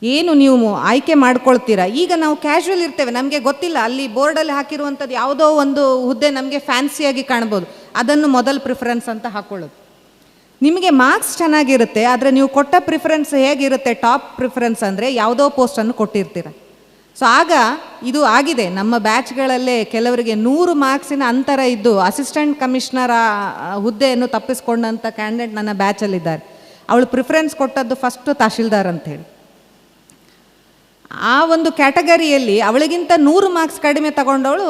ಏನು ನೀವು ಆಯ್ಕೆ ಮಾಡ್ಕೊಳ್ತೀರಾ, ಈಗ ನಾವು ಕ್ಯಾಶುವಲ್ ಇರ್ತೇವೆ, ನಮಗೆ ಗೊತ್ತಿಲ್ಲ, ಅಲ್ಲಿ ಬೋರ್ಡಲ್ಲಿ ಹಾಕಿರುವಂಥದ್ದು ಯಾವುದೋ ಒಂದು ಹುದ್ದೆ ನಮಗೆ ಫ್ಯಾನ್ಸಿಯಾಗಿ ಕಾಣ್ಬೋದು, ಅದನ್ನು ಮೊದಲು ಪ್ರಿಫರೆನ್ಸ್ ಅಂತ ಹಾಕ್ಕೊಳ್ಳೋದು. ನಿಮಗೆ ಮಾರ್ಕ್ಸ್ ಚೆನ್ನಾಗಿರುತ್ತೆ, ಆದರೆ ನೀವು ಕೊಟ್ಟ ಪ್ರಿಫರೆನ್ಸ್ ಹೇಗಿರುತ್ತೆ, ಟಾಪ್ ಪ್ರಿಫರೆನ್ಸ್ ಅಂದರೆ ಯಾವುದೋ ಪೋಸ್ಟನ್ನು ಕೊಟ್ಟಿರ್ತೀರ. ಸೊ ಆಗ ಇದು ಆಗಿದೆ ನಮ್ಮ ಬ್ಯಾಚ್ಗಳಲ್ಲೇ ಕೆಲವರಿಗೆ 100 ಮಾರ್ಕ್ಸಿನ ಅಂತರ ಇದ್ದು ಅಸಿಸ್ಟೆಂಟ್ ಕಮಿಷನರ್ ಹುದ್ದೆಯನ್ನು ತಪ್ಪಿಸ್ಕೊಂಡಂಥ ಕ್ಯಾಂಡಿಡೇಟ್ ನನ್ನ ಬ್ಯಾಚಲ್ಲಿದ್ದಾರೆ. ಅವಳು ಪ್ರಿಫರೆನ್ಸ್ ಕೊಟ್ಟದ್ದು ಫಸ್ಟು ತಹಶೀಲ್ದಾರ್ ಅಂಥೇಳಿ. ಆ ಒಂದು ಕ್ಯಾಟಗರಿಯಲ್ಲಿ ಅವಳಿಗಿಂತ 100 ಮಾರ್ಕ್ಸ್ ಕಡಿಮೆ ತಗೊಂಡವಳು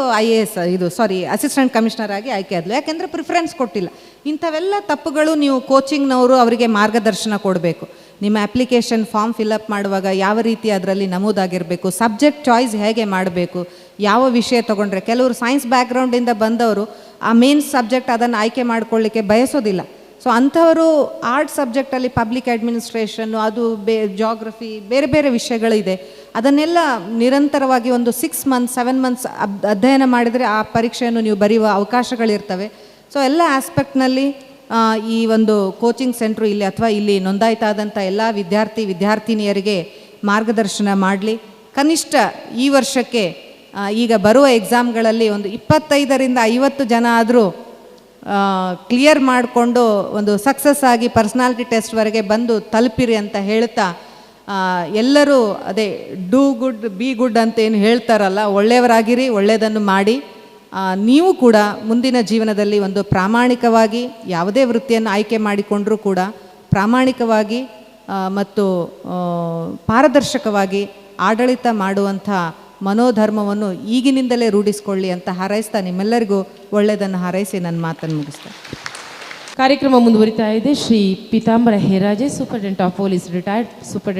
ಅಸಿಸ್ಟೆಂಟ್ ಕಮಿಷನರ್ ಆಗಿ ಆಯ್ಕೆ ಆದಳು. ಯಾಕೆಂದರೆ ಪ್ರಿಫರೆನ್ಸ್ ಕೊಟ್ಟಿಲ್ಲ. ಇಂಥವೆಲ್ಲ ತಪ್ಪುಗಳು ನೀವು ಕೋಚಿಂಗ್ನವರು ಅವರಿಗೆ ಮಾರ್ಗದರ್ಶನ ಕೊಡಬೇಕು. ನಿಮ್ಮ ಅಪ್ಲಿಕೇಶನ್ ಫಾರ್ಮ್ ಫಿಲಪ್ ಮಾಡುವಾಗ ಯಾವ ರೀತಿ ಅದರಲ್ಲಿ ನಮೂದಾಗಿರಬೇಕು, ಸಬ್ಜೆಕ್ಟ್ ಚಾಯ್ಸ್ ಹೇಗೆ ಮಾಡಬೇಕು, ಯಾವ ವಿಷಯ ತೊಗೊಂಡ್ರೆ. ಕೆಲವರು ಸೈನ್ಸ್ ಬ್ಯಾಕ್ಗ್ರೌಂಡಿಂದ ಬಂದವರು ಆ ಮೇನ್ಸ್ ಸಬ್ಜೆಕ್ಟ್ ಅದನ್ನು ಆಯ್ಕೆ ಮಾಡ್ಕೊಳ್ಳಿಕ್ಕೆ ಬಯಸೋದಿಲ್ಲ. ಸೊ ಅಂಥವರು ಆರ್ಟ್ ಸಬ್ಜೆಕ್ಟಲ್ಲಿ ಪಬ್ಲಿಕ್ ಅಡ್ಮಿನಿಸ್ಟ್ರೇಷನ್ನು, ಅದು ಜಾಗ್ರಫಿ, ಬೇರೆ ಬೇರೆ ವಿಷಯಗಳಿದೆ. ಅದನ್ನೆಲ್ಲ ನಿರಂತರವಾಗಿ ಒಂದು 6 ಮಂತ್ಸ್ 7 ಮಂತ್ಸ್ ಅಧ್ಯಯನ ಮಾಡಿದರೆ ಆ ಪರೀಕ್ಷೆಯನ್ನು ನೀವು ಬರೆಯುವ ಅವಕಾಶಗಳಿರ್ತವೆ. ಸೊ ಎಲ್ಲ ಆಸ್ಪೆಕ್ಟ್ನಲ್ಲಿ ಈ ಒಂದು ಕೋಚಿಂಗ್ ಸೆಂಟ್ರು ಇಲ್ಲಿ ಅಥವಾ ಇಲ್ಲಿ ನೋಂದಾಯಿತಾದಂಥ ಎಲ್ಲ ವಿದ್ಯಾರ್ಥಿನಿಯರಿಗೆ ಮಾರ್ಗದರ್ಶನ ಮಾಡಲಿ. ಕನಿಷ್ಠ ಈ ವರ್ಷಕ್ಕೆ ಈಗ ಬರುವ ಎಕ್ಸಾಮ್ಗಳಲ್ಲಿ ಒಂದು 25ರಿಂದ 50 ಜನ ಆದರೂ ಕ್ಲಿಯರ್ ಮಾಡಿಕೊಂಡು ಒಂದು ಸಕ್ಸಸ್ ಆಗಿ ಪರ್ಸ್ನಾಲಿಟಿ ಟೆಸ್ಟ್ವರೆಗೆ ಬಂದು ತಲುಪಿರಿ ಅಂತ ಹೇಳ್ತಾ, ಎಲ್ಲರೂ ಅದೇ ಡೂ ಗುಡ್ ಬಿ ಗುಡ್ ಅಂತ ಏನು ಹೇಳ್ತಾರಲ್ಲ, ಒಳ್ಳೆಯವರಾಗಿರಿ, ಒಳ್ಳೆಯದನ್ನು ಮಾಡಿ. ನೀವು ಕೂಡ ಮುಂದಿನ ಜೀವನದಲ್ಲಿ ಒಂದು ಪ್ರಾಮಾಣಿಕವಾಗಿ ಯಾವುದೇ ವೃತ್ತಿಯನ್ನು ಆಯ್ಕೆ ಮಾಡಿಕೊಂಡರೂ ಕೂಡ ಪ್ರಾಮಾಣಿಕವಾಗಿ ಮತ್ತು ಪಾರದರ್ಶಕವಾಗಿ ಆಡಳಿತ ಮಾಡುವಂಥ ಮನೋಧರ್ಮವನ್ನು ಈಗಿನಿಂದಲೇ ರೂಢಿಸಿಕೊಳ್ಳಿ ಅಂತ ಹಾರೈಸ್ತಾ ನಿಮ್ಮೆಲ್ಲರಿಗೂ ಒಳ್ಳೆಯದನ್ನು ಹಾರೈಸಿ ನನ್ನ ಮಾತನ್ನು ಮುಗಿಸ್ತೇನೆ. ಕಾರ್ಯಕ್ರಮ ಮುಂದುವರಿತಾ ಇದೆ. Shri Pitambara Heraje, superintendent of police, retired superintendent